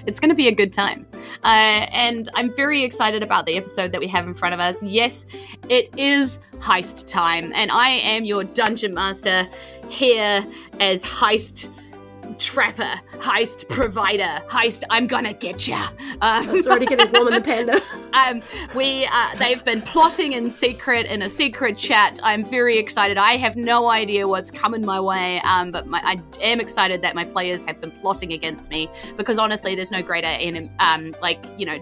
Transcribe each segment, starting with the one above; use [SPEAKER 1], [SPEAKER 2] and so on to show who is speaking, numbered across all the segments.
[SPEAKER 1] It's going to be a good time. And I'm very excited about the episode that we have in front of us. Yes, it is heist time, and I am your dungeon master here as heist trapper, heist provider, heist I'm gonna get ya.
[SPEAKER 2] It's already getting warm in the panda.
[SPEAKER 1] They've been plotting in a secret chat. I'm very excited. I have no idea what's coming my way, but I am excited that my players have been plotting against me, because honestly, there's no greater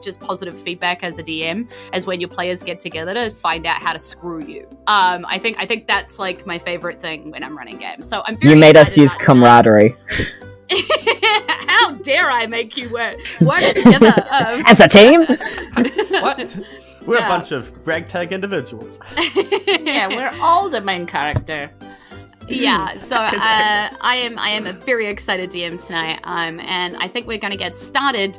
[SPEAKER 1] just positive feedback as a DM as when your players get together to find out how to screw you. I think that's like my favorite thing when I'm running games. So I'm very
[SPEAKER 3] You made us use camaraderie.
[SPEAKER 1] How dare I make you work together
[SPEAKER 3] as a team?
[SPEAKER 4] What? We're a bunch of ragtag individuals.
[SPEAKER 5] Yeah, we're all the main character.
[SPEAKER 1] Yeah, so I am a very excited DM tonight, and I think we're going to get started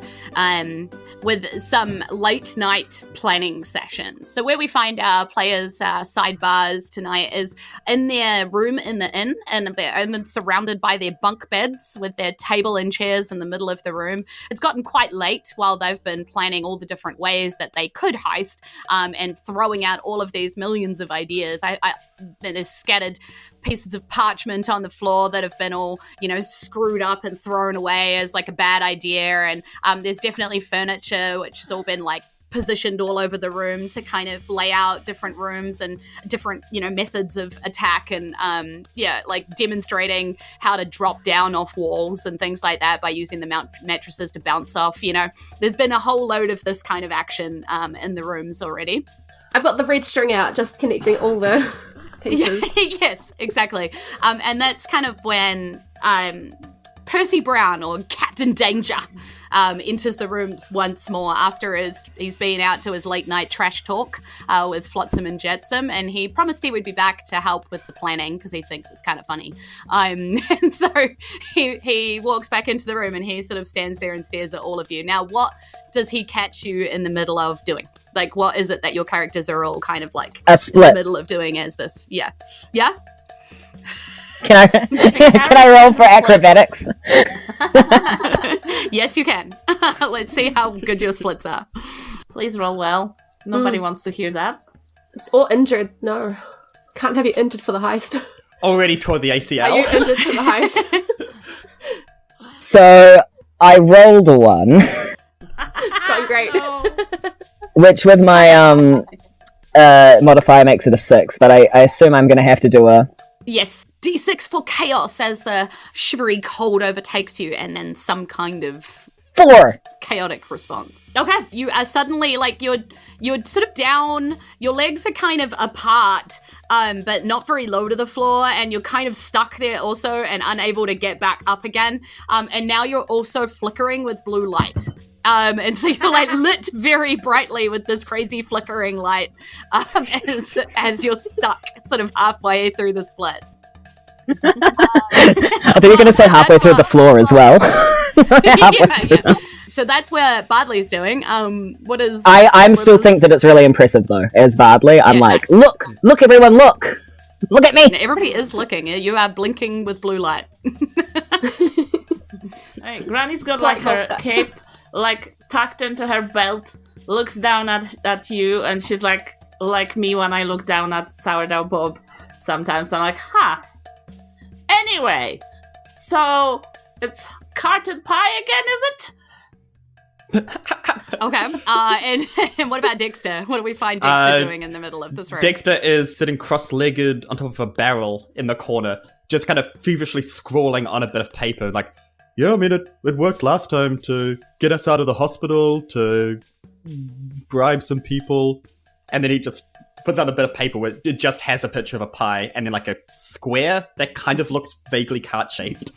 [SPEAKER 1] with some late night planning sessions. So where we find our players' sidebars tonight is in their room in the inn, and they're surrounded by their bunk beds with their table and chairs in the middle of the room. It's gotten quite late while they've been planning all the different ways that they could heist, and throwing out all of these millions of ideas. There's scattered pieces of parchment on the floor that have been all, screwed up and thrown away as like a bad idea. And there's definitely furniture, which has all been like positioned all over the room to kind of lay out different rooms and different, methods of attack, and like demonstrating how to drop down off walls and things like that by using the mattresses to bounce off. There's been a whole load of this kind of action in the rooms already.
[SPEAKER 2] I've got the red string out, just connecting all the pieces.
[SPEAKER 1] Yes, exactly. And that's kind of when Percy Brown, or Captain Danger, enters the rooms once more after he's been out to his late night trash talk with Flotsam and Jetsam, and he promised he would be back to help with the planning because he thinks it's kind of funny. And so he walks back into the room and he sort of stands there and stares at all of you. Now, what does he catch you in the middle of doing? Like, what is it that your characters are all kind of like
[SPEAKER 3] a split
[SPEAKER 1] in the middle of doing as this? Yeah?
[SPEAKER 3] Can I roll for acrobatics?
[SPEAKER 1] Yes, you can. Let's see how good your splits are.
[SPEAKER 5] Please roll well. Nobody wants to hear that.
[SPEAKER 2] Or injured. No. Can't have you injured for the heist.
[SPEAKER 4] Already tore the ACL.
[SPEAKER 2] Are you injured for the heist?
[SPEAKER 3] So, I rolled a 1.
[SPEAKER 2] It's going great.
[SPEAKER 5] No.
[SPEAKER 3] Which with my modifier makes it a 6, but I assume I'm going to have to do a...
[SPEAKER 1] Yes, D6 for chaos as the shivery cold overtakes you, and then some kind of
[SPEAKER 3] 4
[SPEAKER 1] chaotic response. Okay, you are suddenly, like, you're sort of down, your legs are kind of apart, but not very low to the floor, and you're kind of stuck there also and unable to get back up again. And now you're also flickering with blue light. And so you're like lit very brightly with this crazy flickering light as you're stuck sort of halfway through the splits.
[SPEAKER 3] I think you're going to say halfway through the floor as well.
[SPEAKER 1] Yeah. So that's where Bardley's doing. What is?
[SPEAKER 3] I'm still think that it's really impressive though. As Bardley, I'm like,
[SPEAKER 1] nice.
[SPEAKER 3] Look, everyone, look at me.
[SPEAKER 1] Everybody is looking. You are blinking with blue light.
[SPEAKER 5] Hey, Granny's got like her cape like tucked into her belt, looks down at you, and she's like me when I look down at Sourdough Bob sometimes. I'm like, Anyway, so it's carton pie again, is it?
[SPEAKER 1] Okay. And what about Dexter? What do we find Dexter doing in the middle of this room?
[SPEAKER 4] Dexter is sitting cross-legged on top of a barrel in the corner, just kind of feverishly scrawling on a bit of paper, like, yeah, I mean, it worked last time to get us out of the hospital, to bribe some people. And then he just puts out a bit of paper where it just has a picture of a pie and then like a square that kind of looks vaguely heart-shaped.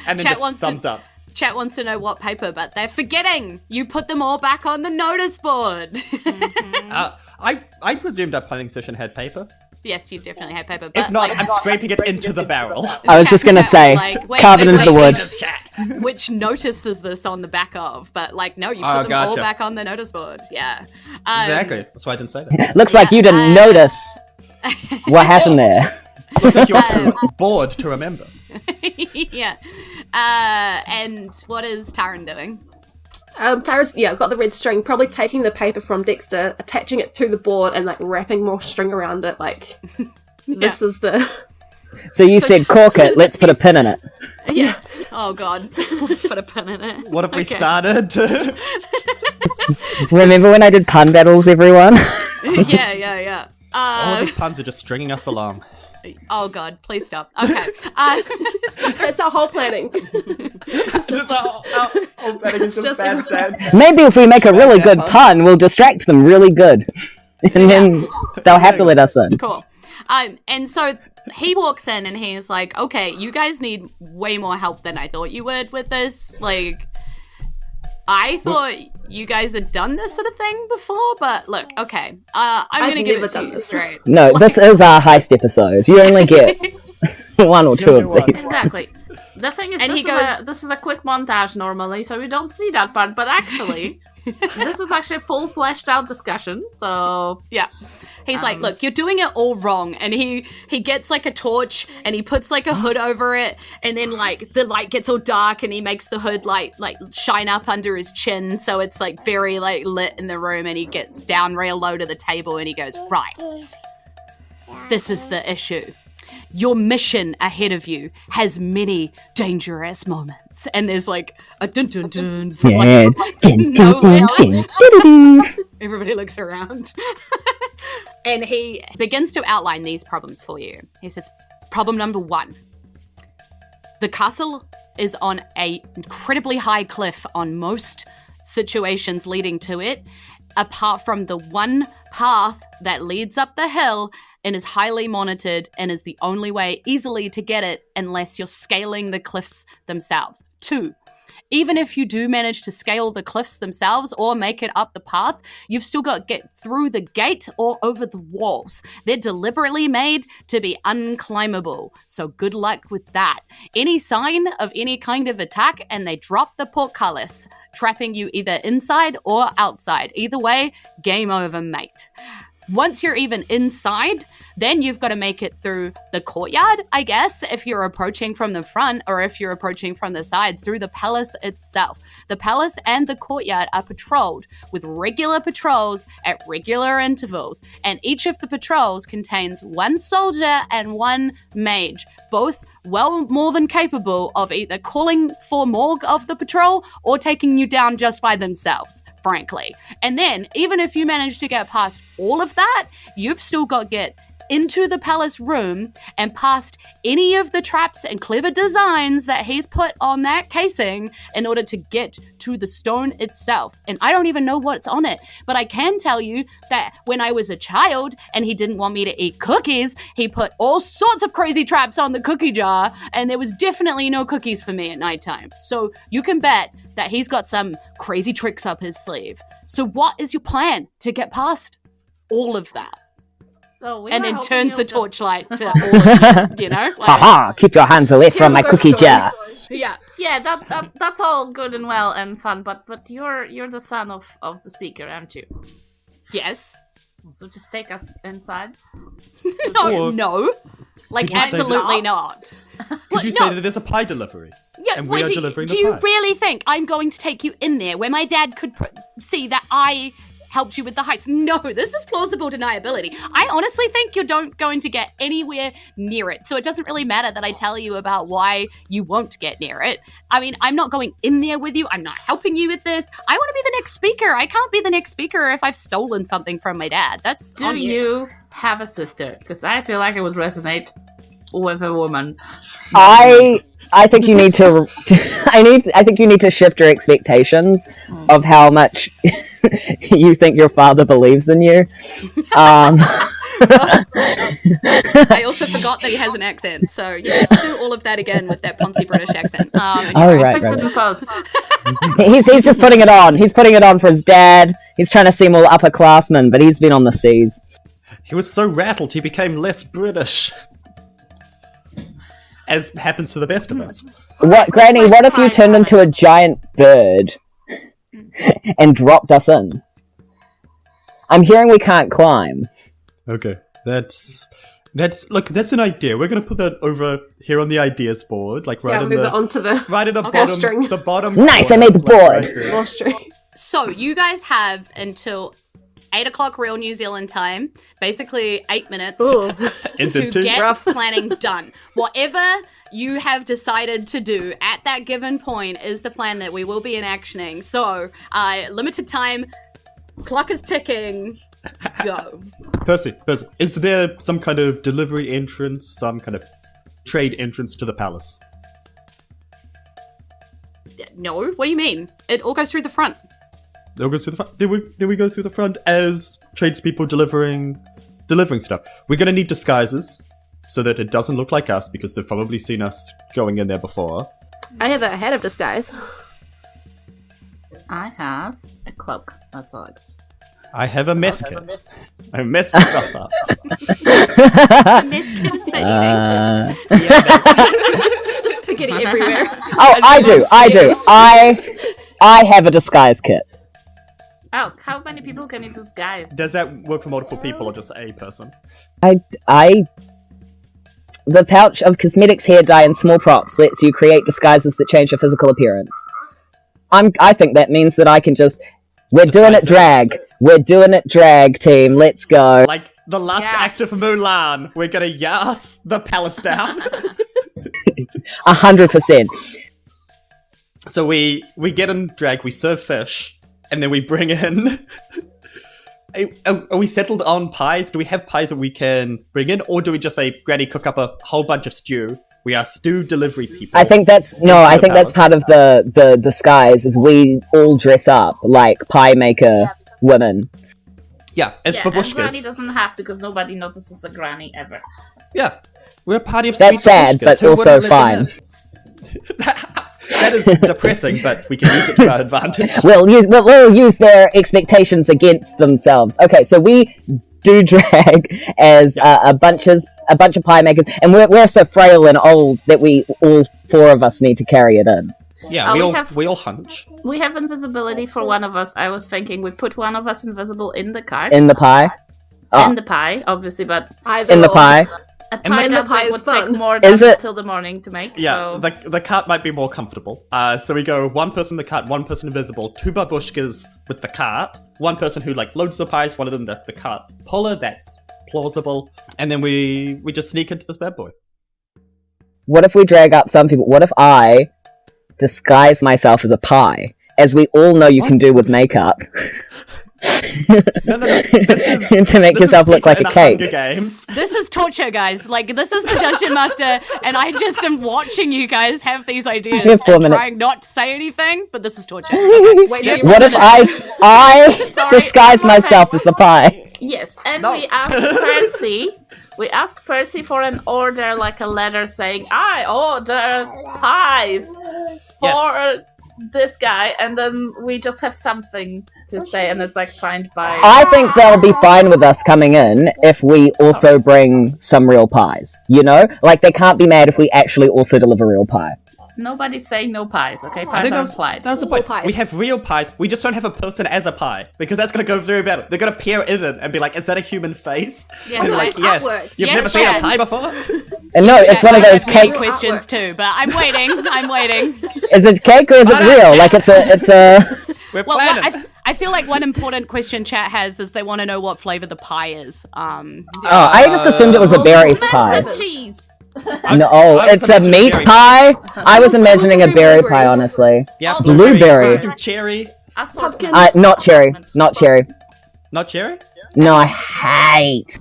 [SPEAKER 4] And then just thumbs up.
[SPEAKER 1] Chat wants to know what paper, but they're forgetting. You put them all back on the notice board.
[SPEAKER 4] I presumed our planning session had paper.
[SPEAKER 1] Yes, you definitely had paper. But
[SPEAKER 4] if not, I'm scraping it into the barrel.
[SPEAKER 3] I was just going to say, carve it into the wood.
[SPEAKER 1] Which notice is this on the back of? But like, no, you put them all back on the notice board. Yeah.
[SPEAKER 4] Exactly. That's why I didn't say that.
[SPEAKER 3] Looks like you didn't notice what happened there.
[SPEAKER 4] Looks like you're too bored to remember.
[SPEAKER 1] Yeah. And what is Taryn doing?
[SPEAKER 2] Tara's, got the red string, probably taking the paper from Dexter, attaching it to the board, and, like, wrapping more string around it, like, this is the...
[SPEAKER 3] So you said cork it, let's put a pin in it.
[SPEAKER 1] Yeah. Oh, God. Let's put a pin in it.
[SPEAKER 4] What have we started?
[SPEAKER 3] Remember when I did pun battles, everyone?
[SPEAKER 1] Yeah.
[SPEAKER 4] All these puns are just stringing us along.
[SPEAKER 1] Oh, God. Please stop. Okay.
[SPEAKER 2] It's our whole planning.
[SPEAKER 3] Maybe if we make a really good pun, we'll distract them really good. And then they'll have to let us in.
[SPEAKER 1] Cool. And so he walks in and he's like, okay, you guys need way more help than I thought you would with this. Like, I thought you guys had done this sort of thing before, but look, okay. I'm going to give it to you straight.
[SPEAKER 3] No, this is our heist episode. You only get one or two of these.
[SPEAKER 5] Exactly. The thing is, this is a quick montage normally, so we don't see that part, but actually, this is actually a full fleshed out discussion, so...
[SPEAKER 1] Yeah. He's like, look, you're doing it all wrong. And he gets like a torch and he puts like a hood over it. And then like the light gets all dark and he makes the hood like shine up under his chin. So it's like very like lit in the room, and he gets down real low to the table and he goes, right, this is the issue. Your mission ahead of you has many dangerous moments. And there's like a dun dun dun. From,
[SPEAKER 3] yeah.
[SPEAKER 1] like,
[SPEAKER 3] dun, dun, dun, dun, dun.
[SPEAKER 1] Everybody looks around. And he begins to outline these problems for you. He says, problem number 1. The castle is on an incredibly high cliff on most situations leading to it, apart from the one path that leads up the hill and is highly monitored and is the only way easily to get it unless you're scaling the cliffs themselves. 2, even if you do manage to scale the cliffs themselves or make it up the path, you've still got to get through the gate or over the walls. They're deliberately made to be unclimbable, so good luck with that. Any sign of any kind of attack and they drop the portcullis, trapping you either inside or outside. Either way, game over, mate. Once you're even inside, then you've got to make it through the courtyard, I guess, if you're approaching from the front, or if you're approaching from the sides, through the palace itself. The palace and the courtyard are patrolled with regular patrols at regular intervals, and each of the patrols contains 1 soldier and 1 mage, both well more than capable of either calling for more of the patrol or taking you down just by themselves, frankly. And then, even if you manage to get past all of that, you've still got to get into the palace room and past any of the traps and clever designs that he's put on that casing in order to get to the stone itself. And I don't even know what's on it, but I can tell you that when I was a child and he didn't want me to eat cookies, he put all sorts of crazy traps on the cookie jar, and there was definitely no cookies for me at nighttime. So you can bet that he's got some crazy tricks up his sleeve. So what is your plan to get past all of that?
[SPEAKER 5] So
[SPEAKER 1] and then turns the torchlight to all of you, you know? Like,
[SPEAKER 3] haha, keep your hands away from my cookie jar.
[SPEAKER 1] Yeah.
[SPEAKER 5] Yeah, that's all good and well and fun, but you're the son of the speaker, aren't you?
[SPEAKER 1] Yes.
[SPEAKER 5] So just take us inside.
[SPEAKER 1] No. Like, absolutely not.
[SPEAKER 4] Could you say that there's a pie delivery?
[SPEAKER 1] Yeah,
[SPEAKER 4] and we are delivering the pie.
[SPEAKER 1] Do you really think I'm going to take you in there where my dad could see that I helped you with the heist? No, this is plausible deniability. I honestly think you're going to get anywhere near it. So it doesn't really matter that I tell you about why you won't get near it. I mean, I'm not going in there with you. I'm not helping you with this. I want to be the next speaker. I can't be the next speaker if I've stolen something from my dad. That's
[SPEAKER 5] Do you have a sister? Because I feel like it would resonate with a woman.
[SPEAKER 3] I think you need to. I think you need to shift your expectations of how much you think your father believes in you.
[SPEAKER 1] I also forgot that he has an accent, so yeah, just do all of that again with that Ponzi British accent.
[SPEAKER 5] Fix it in post.
[SPEAKER 3] He's just putting it on. He's putting it on for his dad. He's trying to seem all upperclassman, but he's been on the seas.
[SPEAKER 4] He was so rattled he became less British. As happens to the best of us.
[SPEAKER 3] What, Granny, what if you turned into a giant bird and dropped us in? I'm hearing we can't climb.
[SPEAKER 4] Okay, that's That's an idea. We're gonna put that over here on the ideas board, like right
[SPEAKER 2] move it onto the
[SPEAKER 4] right at the
[SPEAKER 2] okay.
[SPEAKER 4] bottom. The bottom.
[SPEAKER 3] Nice, I made the board.
[SPEAKER 2] More string.
[SPEAKER 1] So you guys have until 8 o'clock real New Zealand time, basically 8 minutes to get planning done. Whatever you have decided to do at that given point is the plan that we will be enactioning. So, limited time, clock is ticking, go.
[SPEAKER 4] Percy, is there some kind of delivery entrance, some kind of trade entrance to the palace?
[SPEAKER 1] No, what do you mean? It all goes through the front.
[SPEAKER 4] It all goes through the front. Did we go through the front as tradespeople delivering stuff? We're going to need disguises so that it doesn't look like us, because they've probably seen us going in there before.
[SPEAKER 2] I have a head of disguise.
[SPEAKER 5] I have a cloak. That's all.
[SPEAKER 4] I have a mess kit. I messed myself up.
[SPEAKER 1] The mess kit is for eating.
[SPEAKER 2] There's spaghetti everywhere.
[SPEAKER 3] Oh, I do. I have a disguise kit.
[SPEAKER 5] Oh, how many people can you disguise?
[SPEAKER 4] Does that work for multiple people or just a person?
[SPEAKER 3] The pouch of cosmetics, hair dye, and small props lets you create disguises that change your physical appearance. I think that means that I can just... We're doing it drag. We're doing it drag, team. Let's go.
[SPEAKER 4] Like the last act of Mulan, we're gonna yas the palace down.
[SPEAKER 3] 100%.
[SPEAKER 4] So we get in drag, we serve fish, and then we bring in... Are we settled on pies? Do we have pies that we can bring in? Or do we just say, Granny, cook up a whole bunch of stew? We are stew delivery people.
[SPEAKER 3] I think that's part of the disguise, is we all dress up like pie maker women.
[SPEAKER 4] Yeah, as babushkas.
[SPEAKER 5] And Granny doesn't have to, because nobody notices a Granny ever.
[SPEAKER 4] Yeah, we're a party of
[SPEAKER 3] That's
[SPEAKER 4] sweet
[SPEAKER 3] sad,
[SPEAKER 4] babushkas.
[SPEAKER 3] but
[SPEAKER 4] Who
[SPEAKER 3] also
[SPEAKER 4] wouldn't let them
[SPEAKER 3] fine.
[SPEAKER 4] in? That is depressing, but we can use it to our advantage.
[SPEAKER 3] We'll use their expectations against themselves. Okay, so we do drag as a bunch of pie makers, and we're so frail and old that all four of us need to carry it in.
[SPEAKER 4] Yeah, we all hunch.
[SPEAKER 5] We have invisibility for one of us. I was thinking we put one of us invisible in the cart.
[SPEAKER 3] In the pie? Oh.
[SPEAKER 5] In the pie, obviously, but...
[SPEAKER 3] In the pie?
[SPEAKER 5] A pie that would
[SPEAKER 2] fun.
[SPEAKER 5] take more than until the morning to make.
[SPEAKER 4] Yeah,
[SPEAKER 5] so.
[SPEAKER 4] the cart might be more comfortable. So we go one person in the cart, one person invisible, two babushkas with the cart, one person who loads the pies, one of them the cart puller. That's plausible. And then we just sneak into this bad boy.
[SPEAKER 3] What if we drag up some people? What if I disguise myself as a pie, as we all know you can do with makeup? No. To make yourself look like a cake.
[SPEAKER 4] Games.
[SPEAKER 1] This is torture, guys. This is the Dungeon Master, and I just am watching you guys have these ideas and trying not to say anything, but this is torture. Okay.
[SPEAKER 3] What if I disguise myself as the pie?
[SPEAKER 5] Yes, and we ask Percy. We ask Percy for an order, like a letter saying, I order pies for this guy, and then we just have something to say, and it's signed by...
[SPEAKER 3] I think they'll be fine with us coming in if we also bring some real pies, you know? They can't be mad if we actually also deliver real pie.
[SPEAKER 5] Nobody's saying no pies, okay? Pies are implied.
[SPEAKER 4] That was the point. We have real pies. We just don't have a person as a pie, because that's going to go very bad. They're going to peer in it and be like, is that a human face?
[SPEAKER 1] Yes,
[SPEAKER 4] yes. You've never seen a pie before?
[SPEAKER 3] And no, it's one of those cake
[SPEAKER 1] questions too, but I'm waiting.
[SPEAKER 3] Is it cake or is it real? It's a...
[SPEAKER 4] We're planning.
[SPEAKER 1] I feel like one important question chat has is they want to know what flavor the pie is.
[SPEAKER 3] I just assumed it was a berry pie.
[SPEAKER 5] It's a cheese.
[SPEAKER 3] No, it's a meat pie. I was imagining a berry pie, honestly.
[SPEAKER 4] Yeah,
[SPEAKER 3] blueberry.
[SPEAKER 4] Cherry.
[SPEAKER 5] Pumpkin.
[SPEAKER 3] Not cherry. Not cherry.
[SPEAKER 4] Not cherry?
[SPEAKER 3] No, I hate.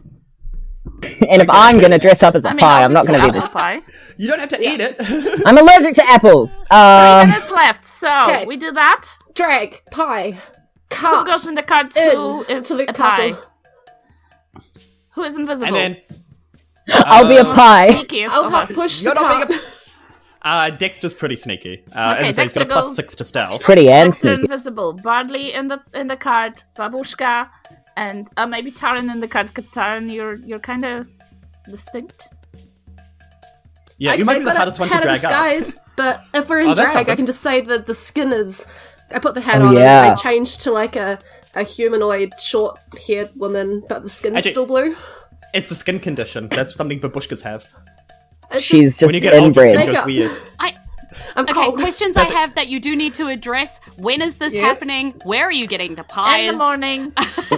[SPEAKER 3] And if I'm gonna dress up as a pie, I'm not gonna be this
[SPEAKER 5] pie.
[SPEAKER 4] You don't have to eat it.
[SPEAKER 3] I'm allergic to apples.
[SPEAKER 5] 3 minutes left, so we do that.
[SPEAKER 2] Drag, pie, cart.
[SPEAKER 5] Who goes in the cart? Who is
[SPEAKER 2] to the
[SPEAKER 5] a pie?
[SPEAKER 2] castle.
[SPEAKER 5] Who is invisible?
[SPEAKER 4] And then...
[SPEAKER 3] I'll be a pie.
[SPEAKER 2] I'll push the cart.
[SPEAKER 4] Dexter's pretty sneaky.
[SPEAKER 5] Okay,
[SPEAKER 4] as I say, he's got a
[SPEAKER 5] Dexter
[SPEAKER 4] +6 to stealth.
[SPEAKER 3] Pretty and
[SPEAKER 5] Dexter
[SPEAKER 3] sneaky.
[SPEAKER 5] invisible. Bardley in the cart. Babushka. And maybe Taryn in the cart. Taryn, you're kind of distinct.
[SPEAKER 4] Yeah, you might be the hardest one to drag
[SPEAKER 2] disguise,
[SPEAKER 4] up.
[SPEAKER 2] But if we're in drag, I can just say that the skin is... I put the hat on and I changed to a humanoid, short-haired woman, but the skin's still blue.
[SPEAKER 4] It's a skin condition. That's something babushkas have.
[SPEAKER 3] She's just
[SPEAKER 4] When you get older,
[SPEAKER 3] inbred.
[SPEAKER 4] it's just weird.
[SPEAKER 2] I'm
[SPEAKER 1] Okay,
[SPEAKER 2] cold.
[SPEAKER 1] questions I have that you do need to address. When is this happening? Where are you getting the pies?
[SPEAKER 5] In the morning.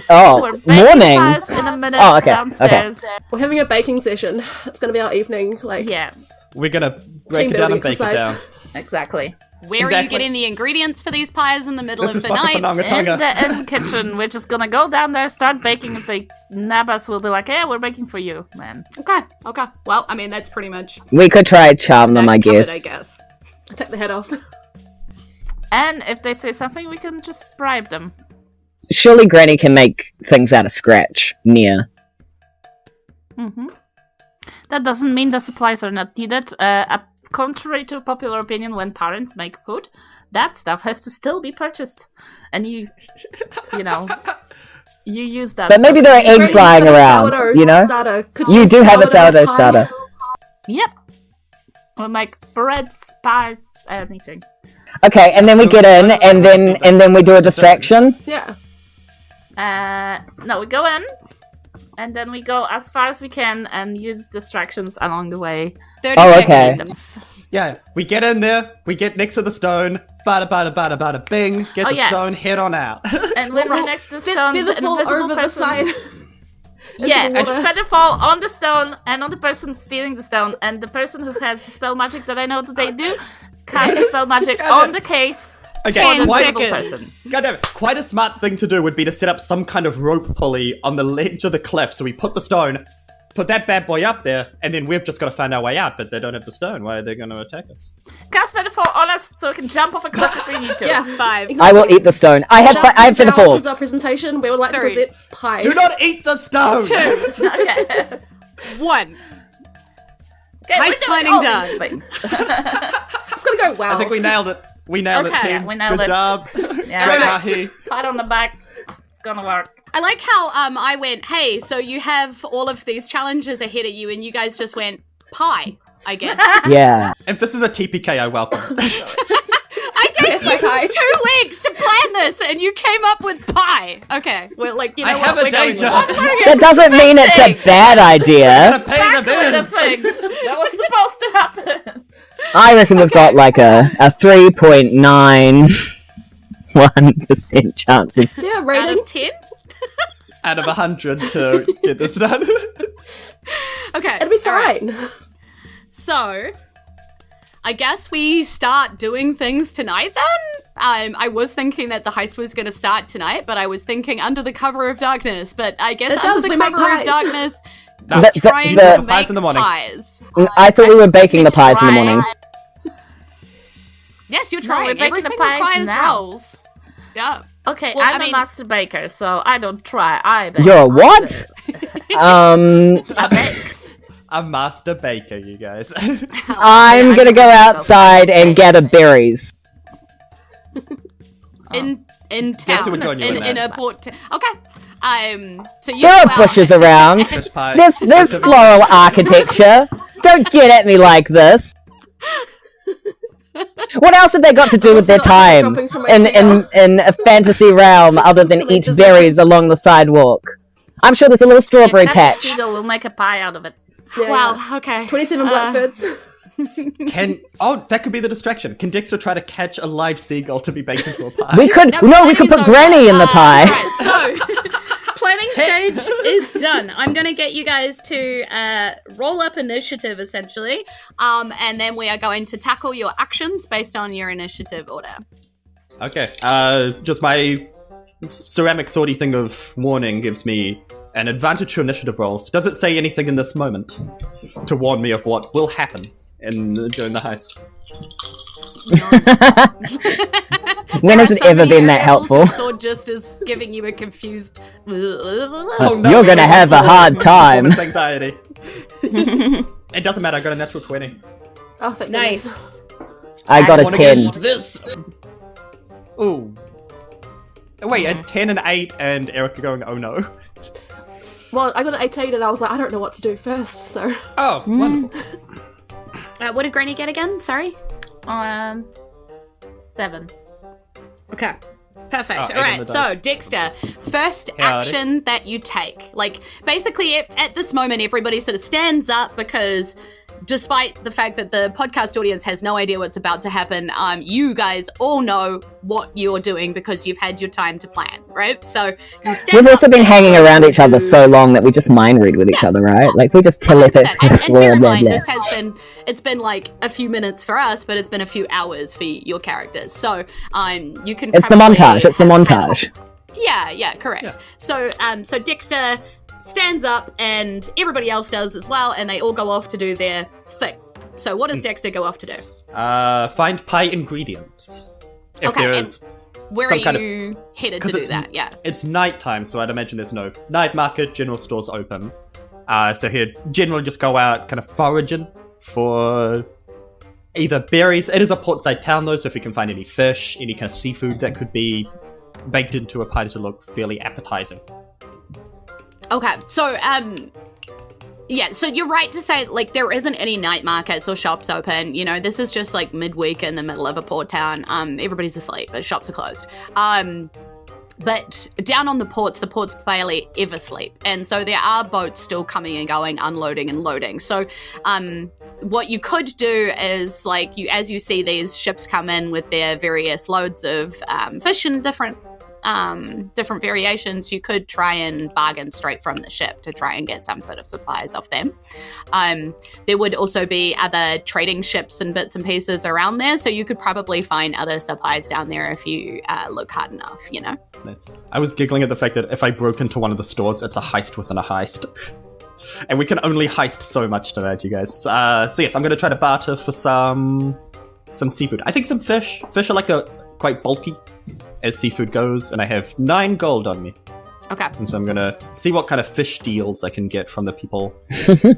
[SPEAKER 3] Oh,
[SPEAKER 5] We're baking
[SPEAKER 3] morning.
[SPEAKER 5] pies in a minute
[SPEAKER 3] Oh, okay,
[SPEAKER 5] downstairs.
[SPEAKER 2] We're having a baking session. It's going to be our evening. Like,
[SPEAKER 5] Yeah,
[SPEAKER 4] We're gonna break
[SPEAKER 2] Team
[SPEAKER 4] it down and
[SPEAKER 2] building
[SPEAKER 4] bake it
[SPEAKER 2] exercise.
[SPEAKER 4] down.
[SPEAKER 5] exactly.
[SPEAKER 1] Where are you
[SPEAKER 4] Exactly.
[SPEAKER 1] getting the ingredients for these pies in the middle
[SPEAKER 4] This
[SPEAKER 1] of
[SPEAKER 4] is
[SPEAKER 1] the
[SPEAKER 4] fucking
[SPEAKER 1] night?
[SPEAKER 4] Whangantonga.
[SPEAKER 5] In the kitchen, we're just gonna go down there, start baking. If they nab us, we'll be like, "Yeah, we're baking for you, man."
[SPEAKER 1] Okay. Well, I mean, that's pretty much
[SPEAKER 3] We could try charm them, I
[SPEAKER 1] covered,
[SPEAKER 3] guess.
[SPEAKER 2] I take the head off.
[SPEAKER 5] And if they say something, we can just bribe them.
[SPEAKER 3] Surely Granny can make things out of scratch. Near.
[SPEAKER 5] Mm-hmm. That doesn't mean the supplies are not needed. Contrary to popular opinion, when parents make food, that stuff has to still be purchased, and you know, you use that.
[SPEAKER 3] But maybe
[SPEAKER 5] stuff.
[SPEAKER 3] there are eggs
[SPEAKER 2] Granny,
[SPEAKER 3] lying
[SPEAKER 2] you've got a
[SPEAKER 3] around,
[SPEAKER 2] sourdough
[SPEAKER 3] you know?
[SPEAKER 2] starter. Could
[SPEAKER 3] You do have a sourdough
[SPEAKER 2] pie?
[SPEAKER 3] starter.
[SPEAKER 5] Yep. We'll make breads, pies, anything.
[SPEAKER 3] Okay, and then we get in, and then we do a distraction.
[SPEAKER 2] Yeah.
[SPEAKER 5] No, we go in, and then we go as far as we can and use distractions along the way.
[SPEAKER 1] 30
[SPEAKER 3] Oh, okay.
[SPEAKER 1] seconds.
[SPEAKER 4] Yeah, we get in there, we get next to the stone, bada bada bada bada bing, get
[SPEAKER 5] Oh,
[SPEAKER 4] the
[SPEAKER 5] yeah.
[SPEAKER 4] stone, head on out.
[SPEAKER 5] And when we're next to the stone, the
[SPEAKER 2] Feather fall
[SPEAKER 5] invisible
[SPEAKER 2] over the
[SPEAKER 5] person...
[SPEAKER 2] side.
[SPEAKER 5] Yeah,
[SPEAKER 2] into the water.
[SPEAKER 5] feather fall on the stone and on the person stealing the stone, and the person who has the spell magic that I know that they do cast the spell magic on the case
[SPEAKER 4] Okay,
[SPEAKER 5] for the
[SPEAKER 4] quite,
[SPEAKER 5] invisible person.
[SPEAKER 4] goddamn it, quite a smart thing to do would be to set up some kind of rope pulley on the ledge of the cliff. So we put the stone, put that bad boy up there, and then we've just got to find our way out. But they don't have the stone. Why are they going to attack us?
[SPEAKER 5] Cast feather fall on us so we can jump off a cliff if we need to.
[SPEAKER 2] Yeah.
[SPEAKER 1] 5.
[SPEAKER 3] I will eat the stone. I have for the
[SPEAKER 2] This
[SPEAKER 3] fall.
[SPEAKER 2] is our presentation. We would like
[SPEAKER 1] 3.
[SPEAKER 2] to present pie.
[SPEAKER 4] Do not eat the stone.
[SPEAKER 5] Okay.
[SPEAKER 1] 1.
[SPEAKER 5] Okay,
[SPEAKER 1] Heist
[SPEAKER 5] we're doing
[SPEAKER 1] planning
[SPEAKER 5] all
[SPEAKER 1] done.
[SPEAKER 5] these things.
[SPEAKER 2] It's going to go well.
[SPEAKER 4] I think we nailed it. We nailed it,
[SPEAKER 1] Okay,
[SPEAKER 4] team.
[SPEAKER 5] we nailed
[SPEAKER 4] Good
[SPEAKER 5] it.
[SPEAKER 4] job.
[SPEAKER 5] Yeah,
[SPEAKER 4] Great,
[SPEAKER 5] right.
[SPEAKER 4] Mahi.
[SPEAKER 5] Pat on the back. It's gonna work.
[SPEAKER 1] I like how I went, hey, so you have all of these challenges ahead of you, and you guys just went, pie, I guess.
[SPEAKER 3] Yeah.
[SPEAKER 4] If this is a TPK, I welcome.
[SPEAKER 1] I gave you
[SPEAKER 2] pie.
[SPEAKER 1] 2 weeks to plan this, and you came up with pie. Okay, we're like, you know
[SPEAKER 4] I
[SPEAKER 1] what,
[SPEAKER 4] have a
[SPEAKER 1] we're
[SPEAKER 4] day
[SPEAKER 1] going
[SPEAKER 4] job.
[SPEAKER 1] with
[SPEAKER 3] That doesn't mean it's a bad idea.
[SPEAKER 4] Pay the
[SPEAKER 5] The
[SPEAKER 4] bills.
[SPEAKER 5] thing that was supposed to happen.
[SPEAKER 3] I reckon we've got like a 3.91% chance of...
[SPEAKER 2] Yeah,
[SPEAKER 1] Out
[SPEAKER 2] rating.
[SPEAKER 1] of 10?
[SPEAKER 4] Out of 100 to get this done.
[SPEAKER 1] Okay.
[SPEAKER 2] It'll be
[SPEAKER 1] all right.
[SPEAKER 2] fine.
[SPEAKER 1] So, I guess we start doing things tonight then? I was thinking that the heist was going to start tonight, but I was thinking under the cover of darkness. But I guess
[SPEAKER 2] It
[SPEAKER 1] under
[SPEAKER 2] does,
[SPEAKER 1] the
[SPEAKER 2] we make
[SPEAKER 1] cover of
[SPEAKER 2] pies.
[SPEAKER 1] darkness,
[SPEAKER 4] No,
[SPEAKER 3] The-
[SPEAKER 1] trying
[SPEAKER 3] the-
[SPEAKER 1] to
[SPEAKER 4] Pies
[SPEAKER 1] make
[SPEAKER 4] in the morning.
[SPEAKER 1] pies.
[SPEAKER 3] I thought we were baking the pies in the morning.
[SPEAKER 1] Yes, you're
[SPEAKER 5] No,
[SPEAKER 1] trying.
[SPEAKER 5] we're baking the
[SPEAKER 1] Everything
[SPEAKER 5] pies
[SPEAKER 1] requires
[SPEAKER 5] now.
[SPEAKER 1] rolls. Yeah.
[SPEAKER 5] Okay,
[SPEAKER 1] Well,
[SPEAKER 5] I'm
[SPEAKER 1] I mean-
[SPEAKER 5] a master baker, so I don't try. I bake.
[SPEAKER 3] You're a what?
[SPEAKER 5] I bake.
[SPEAKER 4] a master baker, you guys.
[SPEAKER 3] I'm gonna go outside and gather berries.
[SPEAKER 1] In
[SPEAKER 4] Yes,
[SPEAKER 1] town.
[SPEAKER 4] it would join you in
[SPEAKER 1] in
[SPEAKER 4] that.
[SPEAKER 1] a port. Okay. So you
[SPEAKER 3] There
[SPEAKER 1] go
[SPEAKER 3] are
[SPEAKER 1] out
[SPEAKER 3] bushes
[SPEAKER 1] and-
[SPEAKER 3] around.
[SPEAKER 4] Fish pie.
[SPEAKER 3] There's floral architecture. Don't get at me like this. What else have they got to do with their
[SPEAKER 2] Also not
[SPEAKER 3] time
[SPEAKER 2] droppings from my
[SPEAKER 3] in a fantasy realm other than eat berries along the sidewalk? I'm sure there's a little strawberry
[SPEAKER 5] If that's a
[SPEAKER 3] patch.
[SPEAKER 5] seagull, we'll make a pie out of it.
[SPEAKER 2] Yeah,
[SPEAKER 1] Wow.
[SPEAKER 2] yeah.
[SPEAKER 1] Okay.
[SPEAKER 2] 27 blackbirds.
[SPEAKER 4] That could be the distraction. Can Dexter try to catch a live seagull to be baked into a pie?
[SPEAKER 3] We could we could put Granny in the pie.
[SPEAKER 1] Right, so planning stage is done. I'm gonna get you guys to roll up initiative essentially, and then we are going to tackle your actions based on your initiative order.
[SPEAKER 4] Okay. Just my ceramic swordy thing of warning gives me an advantage to initiative rolls. Does it say anything in this moment to warn me of what will happen during the heist?
[SPEAKER 3] When has it ever been that helpful?
[SPEAKER 1] Or just as giving you a confused.
[SPEAKER 4] Oh, no,
[SPEAKER 3] You're gonna have a hard time.
[SPEAKER 4] Performance anxiety. It doesn't matter. I got a natural 20.
[SPEAKER 2] Oh, thank
[SPEAKER 1] Nice.
[SPEAKER 2] goodness.
[SPEAKER 3] I got a
[SPEAKER 4] One
[SPEAKER 3] 10.
[SPEAKER 4] against this. Ooh. Wait, a 10 and 8, and Erika going, oh no.
[SPEAKER 2] Well, I got an 18 and I was like, I don't know what to do first, so...
[SPEAKER 4] Oh, wonderful.
[SPEAKER 1] What did Granny get again? Sorry.
[SPEAKER 5] 7.
[SPEAKER 1] Okay. Perfect.
[SPEAKER 4] Oh,
[SPEAKER 1] All right.
[SPEAKER 4] on the
[SPEAKER 1] So,
[SPEAKER 4] dice.
[SPEAKER 1] Dexter, first
[SPEAKER 4] Howdy.
[SPEAKER 1] action that you take. Like, basically, at this moment, everybody sort of stands up because despite the fact that the podcast audience has no idea what's about to happen, you guys all know what you're doing because you've had your time to plan, right? So, you stand
[SPEAKER 3] We've also
[SPEAKER 1] up
[SPEAKER 3] been
[SPEAKER 1] and
[SPEAKER 3] hanging
[SPEAKER 1] go
[SPEAKER 3] around each other
[SPEAKER 1] to-
[SPEAKER 3] so long that we just mind read with each other, right? Like we just telepathy.
[SPEAKER 1] and bear in mind, it's been like a few minutes for us, but it's been a few hours for your characters. So, you can.
[SPEAKER 3] It's the
[SPEAKER 1] probably
[SPEAKER 3] montage. It's the
[SPEAKER 1] have-
[SPEAKER 3] montage.
[SPEAKER 1] Yeah, correct.
[SPEAKER 4] Yeah.
[SPEAKER 1] So Dexter stands up, and everybody else does as well, and they all go off to do their thing. So, what does Dexter go off to do?
[SPEAKER 4] Find pie ingredients. If
[SPEAKER 1] Okay,
[SPEAKER 4] there
[SPEAKER 1] and
[SPEAKER 4] is,
[SPEAKER 1] where
[SPEAKER 4] some
[SPEAKER 1] are
[SPEAKER 4] kind of-
[SPEAKER 1] you headed to
[SPEAKER 4] 'cause
[SPEAKER 1] do
[SPEAKER 4] it's-
[SPEAKER 1] that? Yeah.
[SPEAKER 4] it's nighttime, so I'd imagine there's no night market, general stores open. So he'd generally just go out kind of foraging for either berries. It is a portside town though, so if we can find any fish, any kind of seafood that could be baked into a pie to look fairly appetizing.
[SPEAKER 1] Okay, so yeah, so you're right to say like there isn't any night markets or shops open. You know, this is just like midweek in the middle of a port town. Everybody's asleep, but shops are closed. But down on the ports barely ever sleep, and so there are boats still coming and going, unloading and loading. So, what you could do is like as you see these ships come in with their various loads of fish and different variations, you could try and bargain straight from the ship to try and get some sort of supplies off them. There would also be other trading ships and bits and pieces around there, so you could probably find other supplies down there if you look hard enough, you know?
[SPEAKER 4] I was giggling at the fact that if I broke into one of the stores, it's a heist within a heist. And we can only heist so much tonight, you guys. So yes, I'm going to try to barter for some seafood. I think some fish. Fish are quite bulky as seafood goes, and I have 9 gold on me.
[SPEAKER 1] Okay.
[SPEAKER 4] And so I'm going to see what kind of fish deals I can get from the people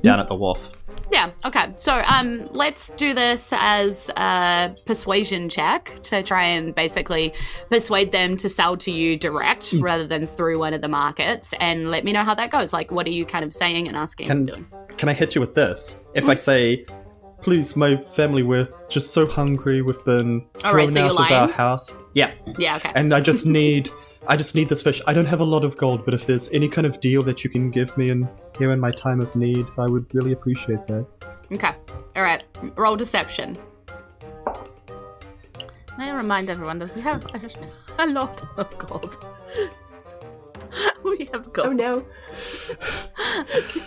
[SPEAKER 4] down at the wharf.
[SPEAKER 1] Yeah, okay. So let's do this as a persuasion check to try and basically persuade them to sell to you direct rather than through one of the markets, and let me know how that goes. Like, what are you kind of saying and asking and doing?
[SPEAKER 4] Can I hit you with this? If I say, please, my family, we're just so hungry, we've been thrown
[SPEAKER 1] so
[SPEAKER 4] out
[SPEAKER 1] you're
[SPEAKER 4] of our
[SPEAKER 1] lying?
[SPEAKER 4] house. Yeah.
[SPEAKER 1] Yeah, okay.
[SPEAKER 4] And I just need this fish. I don't have a lot of gold, but if there's any kind of deal that you can give me here in my time of need, I would really appreciate that.
[SPEAKER 1] Okay. All right. Roll deception.
[SPEAKER 5] May I remind everyone that we have a lot of gold. We have gold.
[SPEAKER 2] Oh no.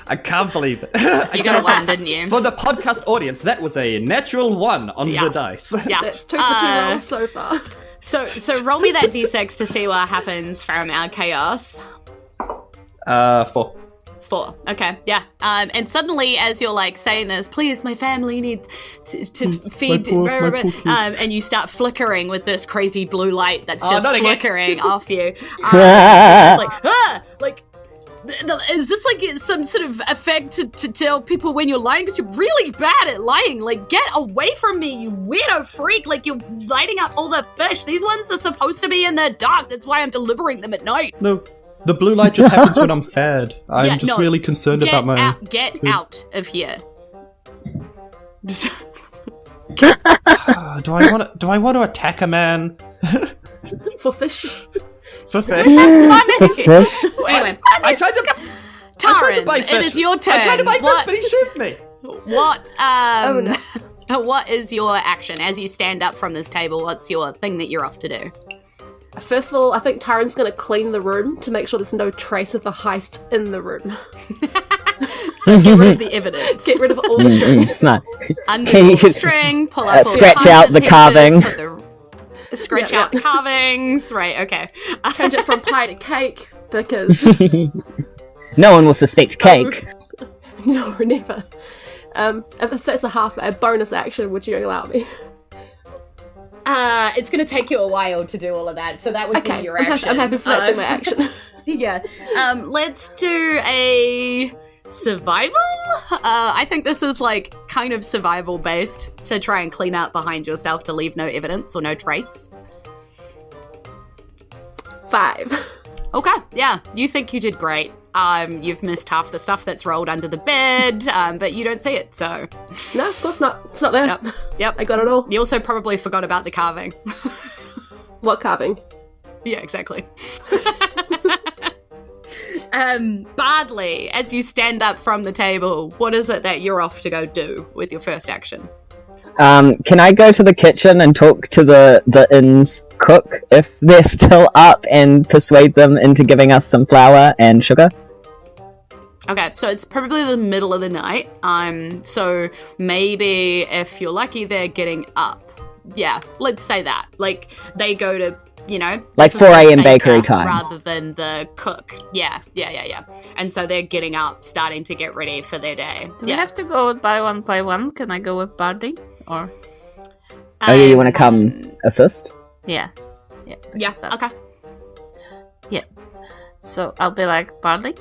[SPEAKER 4] I can't believe it.
[SPEAKER 1] You got a 1, didn't you?
[SPEAKER 4] For the podcast audience, that was a natural 1 on
[SPEAKER 1] Yeah.
[SPEAKER 4] the dice.
[SPEAKER 1] Yeah.
[SPEAKER 2] That's 2 for 2 rolls so far.
[SPEAKER 1] So roll me that d6 to see what happens from our chaos.
[SPEAKER 4] 4.
[SPEAKER 1] 4. Okay, yeah. And suddenly, as you're like saying this, please, my family needs to feed,
[SPEAKER 4] my poor kids.
[SPEAKER 1] and you start flickering with this crazy blue light that's just
[SPEAKER 4] not again.
[SPEAKER 1] flickering off you. It's like, is this like some sort of effect to tell people when you're lying? Because you're really bad at lying. Like, get away from me, you weirdo freak. Like, you're lighting up all the fish. These ones are supposed to be in the dark. That's why I'm delivering them at night.
[SPEAKER 4] No, the blue light just happens when I'm sad. I'm just really concerned about my...
[SPEAKER 1] Get out of here.
[SPEAKER 4] Do I want to attack a man?
[SPEAKER 2] For fish.
[SPEAKER 4] For fish?
[SPEAKER 1] Anyway,
[SPEAKER 4] I tried to
[SPEAKER 1] Taryn,
[SPEAKER 4] buy fish.
[SPEAKER 1] it is your turn.
[SPEAKER 4] I tried to buy fish, but he shoot me.
[SPEAKER 1] What?
[SPEAKER 2] Oh, no.
[SPEAKER 1] What is your action as you stand up from this table? What's your thing that you're off to do?
[SPEAKER 2] First of all, I think Taryn's going to clean the room to make sure there's no trace of the heist in the room.
[SPEAKER 1] So get rid of the evidence.
[SPEAKER 2] Get rid of all the strings.
[SPEAKER 3] Smart.
[SPEAKER 1] Undo
[SPEAKER 3] Can you
[SPEAKER 1] the string, pull up all
[SPEAKER 3] scratch
[SPEAKER 1] the
[SPEAKER 3] out the
[SPEAKER 1] pieces,
[SPEAKER 3] carving?
[SPEAKER 1] put the- Scratch
[SPEAKER 2] Yeah,
[SPEAKER 1] out the carvings. Right, okay.
[SPEAKER 2] Change it from pie to cake because
[SPEAKER 3] No one will suspect cake.
[SPEAKER 2] no, never. If that's a bonus action, would you allow me?
[SPEAKER 1] It's going to take you a while to do all of that, so that would be your
[SPEAKER 2] I'm
[SPEAKER 1] action.
[SPEAKER 2] I'm happy for that to be my action.
[SPEAKER 1] Yeah. Let's do a survival? I think this is like kind of survival based to try and clean up behind yourself to leave no evidence or no trace.
[SPEAKER 2] 5.
[SPEAKER 1] Okay, yeah. You think you did great. You've missed half the stuff that's rolled under the bed, but you don't see it, so...
[SPEAKER 2] No, of course not. It's not there.
[SPEAKER 1] Yep.
[SPEAKER 2] I got it all.
[SPEAKER 1] You also probably forgot about the carving.
[SPEAKER 2] What carving?
[SPEAKER 1] Yeah, exactly. Bardley, as you stand up from the table, what is it that you're off to go do with your first action?
[SPEAKER 3] Can I go to the kitchen and talk to the inn's cook if they're still up and persuade them into giving us some flour and sugar?
[SPEAKER 1] Okay, so it's probably the middle of the night. So maybe if you're lucky, they're getting up. Yeah, let's say that. Like, they go to,
[SPEAKER 3] like 4 a.m. bakery time.
[SPEAKER 1] Rather than the cook. Yeah. And so they're getting up, starting to get ready for their day.
[SPEAKER 5] Do we have to go by one? Can I go with Bardley? Or?
[SPEAKER 3] Oh, yeah, you want to come assist?
[SPEAKER 5] Yeah.
[SPEAKER 1] Yeah, okay.
[SPEAKER 5] Yeah. So I'll be like, Bardley,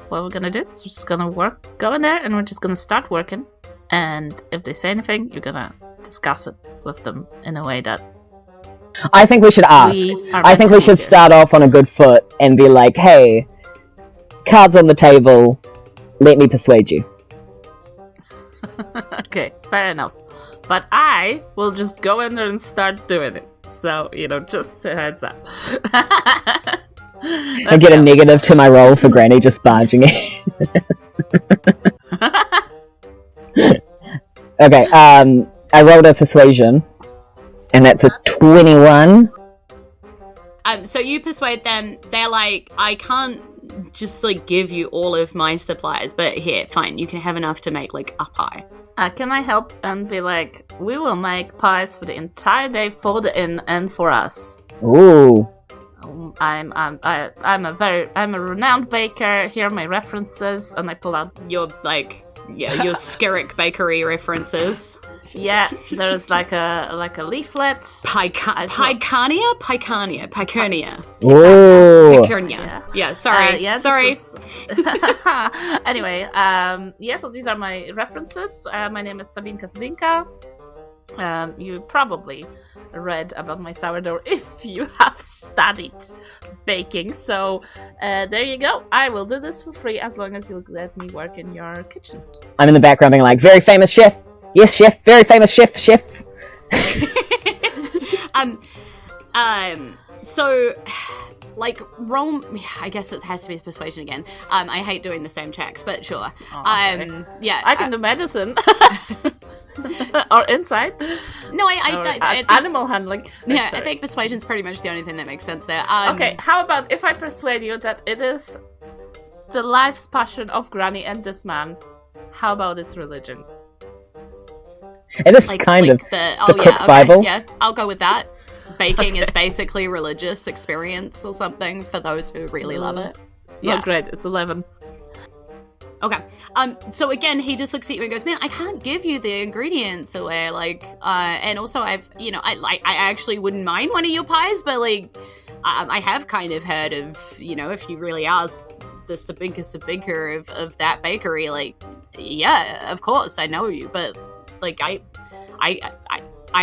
[SPEAKER 5] what we're gonna do is we're just gonna go in there, and we're just gonna start working. And if they say anything, you're gonna discuss it with them in a way that
[SPEAKER 3] I think we should ask. I think we should start off on a good foot and be like, hey, cards on the table, let me persuade you.
[SPEAKER 5] Okay, fair enough. But I will just go in there and start doing it. So, just a heads up.
[SPEAKER 3] I get a negative to my roll for Granny just barging in. Okay, I rolled a persuasion, and that's a 21.
[SPEAKER 1] So you persuade them. They're like, I can't just give you all of my supplies, but here, fine, you can have enough to make a pie.
[SPEAKER 5] Can I help and be like, we will make pies for the entire day for the inn and for us.
[SPEAKER 3] Ooh.
[SPEAKER 5] I'm a renowned baker. Here are my references, and I pull out
[SPEAKER 1] your your Skerrick bakery references.
[SPEAKER 5] Yeah, there's like a leaflet.
[SPEAKER 1] Picarnia.
[SPEAKER 3] Ooh.
[SPEAKER 1] Picarnia. Yeah, sorry. Sorry.
[SPEAKER 5] Anyway, so these are my references. My name is Sabinka. You probably read about my sourdough if you have studied baking. So there you go. I will do this for free as long as you'll let me work in your kitchen.
[SPEAKER 3] I'm in the background being like, very famous chef. Yes, chef. Very famous chef.
[SPEAKER 1] So, Rome, I guess it has to be persuasion again. I hate doing the same checks, but sure.
[SPEAKER 5] Okay.
[SPEAKER 1] Yeah.
[SPEAKER 5] I can do medicine. Or insight.
[SPEAKER 1] No, I think,
[SPEAKER 5] animal handling.
[SPEAKER 1] Yeah, I think persuasion's pretty much the only thing that makes sense there.
[SPEAKER 5] Okay, how about if I persuade you that it is the life's passion of Granny and this man? How about its religion?
[SPEAKER 3] It is kind of the cook's Bible.
[SPEAKER 1] Yeah, I'll go with that. Baking is basically religious experience or something for those who really love it.
[SPEAKER 5] It's not great. It's 11.
[SPEAKER 1] Okay. So again, he just looks at you and goes, "Man, I can't give you the ingredients away. And also I've, I actually wouldn't mind one of your pies, but I have kind of heard of, if you really ask the Sabinka of that bakery, yeah, of course I know you, but I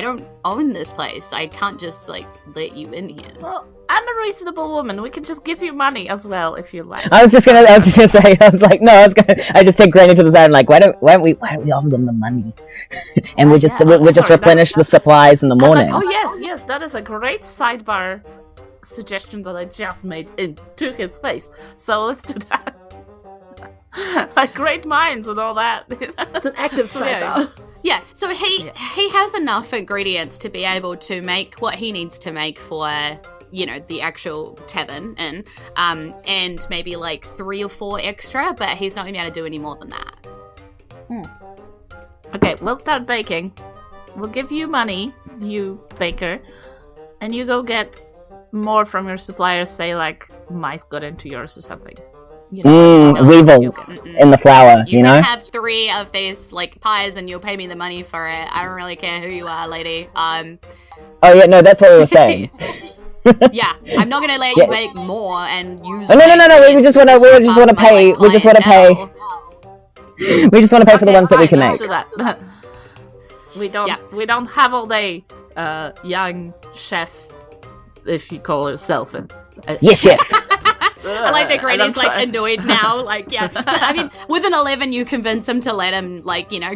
[SPEAKER 1] don't own this place. I can't just let you in here."
[SPEAKER 5] Well, I'm a reasonable woman. We can just give you money as well if you like.
[SPEAKER 3] I was just gonna say. I just take Granny to the side and why don't we offer them the money, and we'll just replenish the supplies in the morning.
[SPEAKER 5] Oh yes, that is a great sidebar suggestion that I just made into his face. So let's do that. Great minds and all that.
[SPEAKER 2] It's an active sidebar.
[SPEAKER 1] Yeah, so he has enough ingredients to be able to make what he needs to make for, the actual tavern and maybe 3 or 4 extra, but he's not going to be able to do any more than that.
[SPEAKER 5] Okay, we'll start baking. We'll give you money, you baker, and you go get more from your suppliers, say mice got into yours or something.
[SPEAKER 3] Weevils in the flour,
[SPEAKER 1] You can have 3 of these pies and you'll pay me the money for it. I don't really care who you are, lady.
[SPEAKER 3] Oh yeah, no, that's what we were saying.
[SPEAKER 1] Yeah, I'm not gonna let you make more and use.
[SPEAKER 3] Oh, no. We just want to pay. We just want to pay. We just want to pay for the ones that we can make.
[SPEAKER 5] Do that. We don't have all day, young chef, if you call yourself it.
[SPEAKER 3] Yes, chef.
[SPEAKER 1] I like that Granny's annoyed now. Yeah. I mean, with an 11, you convince him to let him,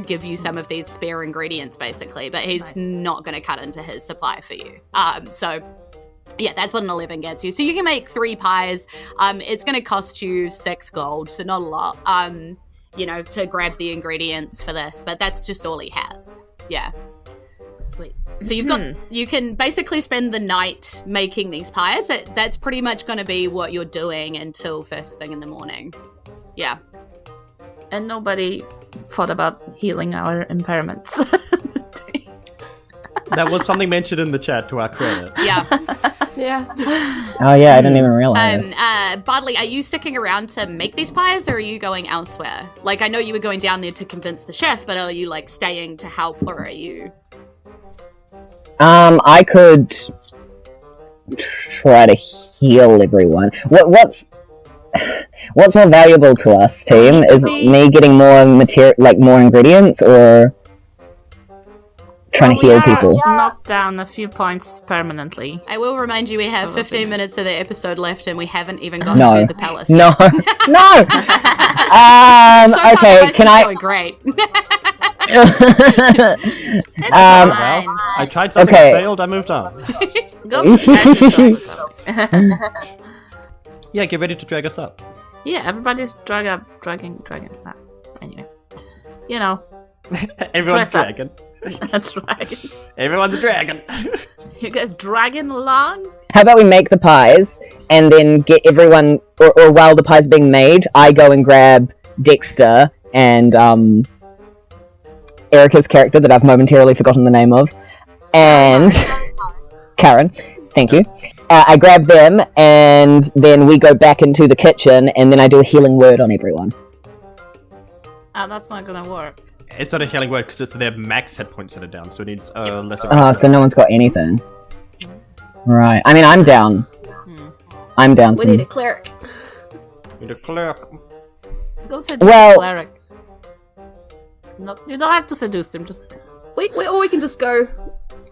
[SPEAKER 1] give you some of these spare ingredients, basically. But he's not going to cut into his supply for you. So, Yeah, that's what an 11 gets you. So you can make 3 pies. It's going to cost you 6 gold, so not a lot, to grab the ingredients for this. But that's just all he has. Yeah.
[SPEAKER 5] Sweet.
[SPEAKER 1] So you can basically spend the night making these pies. That's pretty much going to be what you're doing until first thing in the morning. Yeah.
[SPEAKER 5] And nobody thought about healing our impairments.
[SPEAKER 4] That was something mentioned in the chat to our credit.
[SPEAKER 1] Yeah.
[SPEAKER 2] Yeah.
[SPEAKER 3] Oh yeah, I didn't even realize.
[SPEAKER 1] Bardley, are you sticking around to make these pies, or are you going elsewhere? Like, I know you were going down there to convince the chef, but are you like staying to help, or are you?
[SPEAKER 3] I could try to heal everyone. What's more valuable to us, team? Is it me getting more more ingredients, or trying to heal people?
[SPEAKER 5] Knocked down a few points permanently.
[SPEAKER 1] I will remind you we have 15 minutes of the episode left, and we haven't even got to the palace.
[SPEAKER 3] No.
[SPEAKER 1] So
[SPEAKER 3] Okay, can I?
[SPEAKER 1] Going great.
[SPEAKER 4] Well, I tried something, failed, I moved on.
[SPEAKER 5] Go.
[SPEAKER 4] Yeah, get ready to drag us up.
[SPEAKER 5] Yeah, everybody's dragging. Anyway,
[SPEAKER 4] Everyone's dragging.
[SPEAKER 5] A dragon.
[SPEAKER 4] Everyone's a dragon.
[SPEAKER 5] You guys dragging along?
[SPEAKER 3] How about we make the pies and then get everyone, or while the pie's being made, I go and grab Dexter and Erika's character that I've momentarily forgotten the name of, and Karen. Thank you. I grab them and then we go back into the kitchen and then I do a healing word on everyone.
[SPEAKER 5] That's not gonna work.
[SPEAKER 4] It's not a healing word because it's their max hit points that are down, so it needs lesser.
[SPEAKER 3] So no one's got anything. Right. I mean, I'm down. I'm down.
[SPEAKER 2] We need a cleric.
[SPEAKER 5] Go seduce the cleric. No, you don't have to seduce them. Just
[SPEAKER 2] We can just go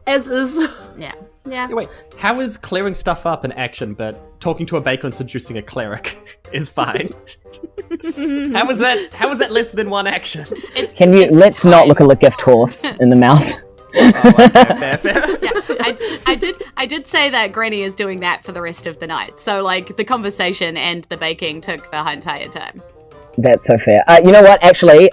[SPEAKER 2] as is.
[SPEAKER 5] Yeah.
[SPEAKER 4] Wait, how is clearing stuff up an action, but talking to a baker and seducing a cleric is fine? How is that less than one action?
[SPEAKER 3] Let's not look a gift horse in the mouth.
[SPEAKER 4] Fair.
[SPEAKER 1] Yeah, I did say that Granny is doing that for the rest of the night. So, like, the conversation and the baking took the entire time.
[SPEAKER 3] That's so fair. You know what? Actually,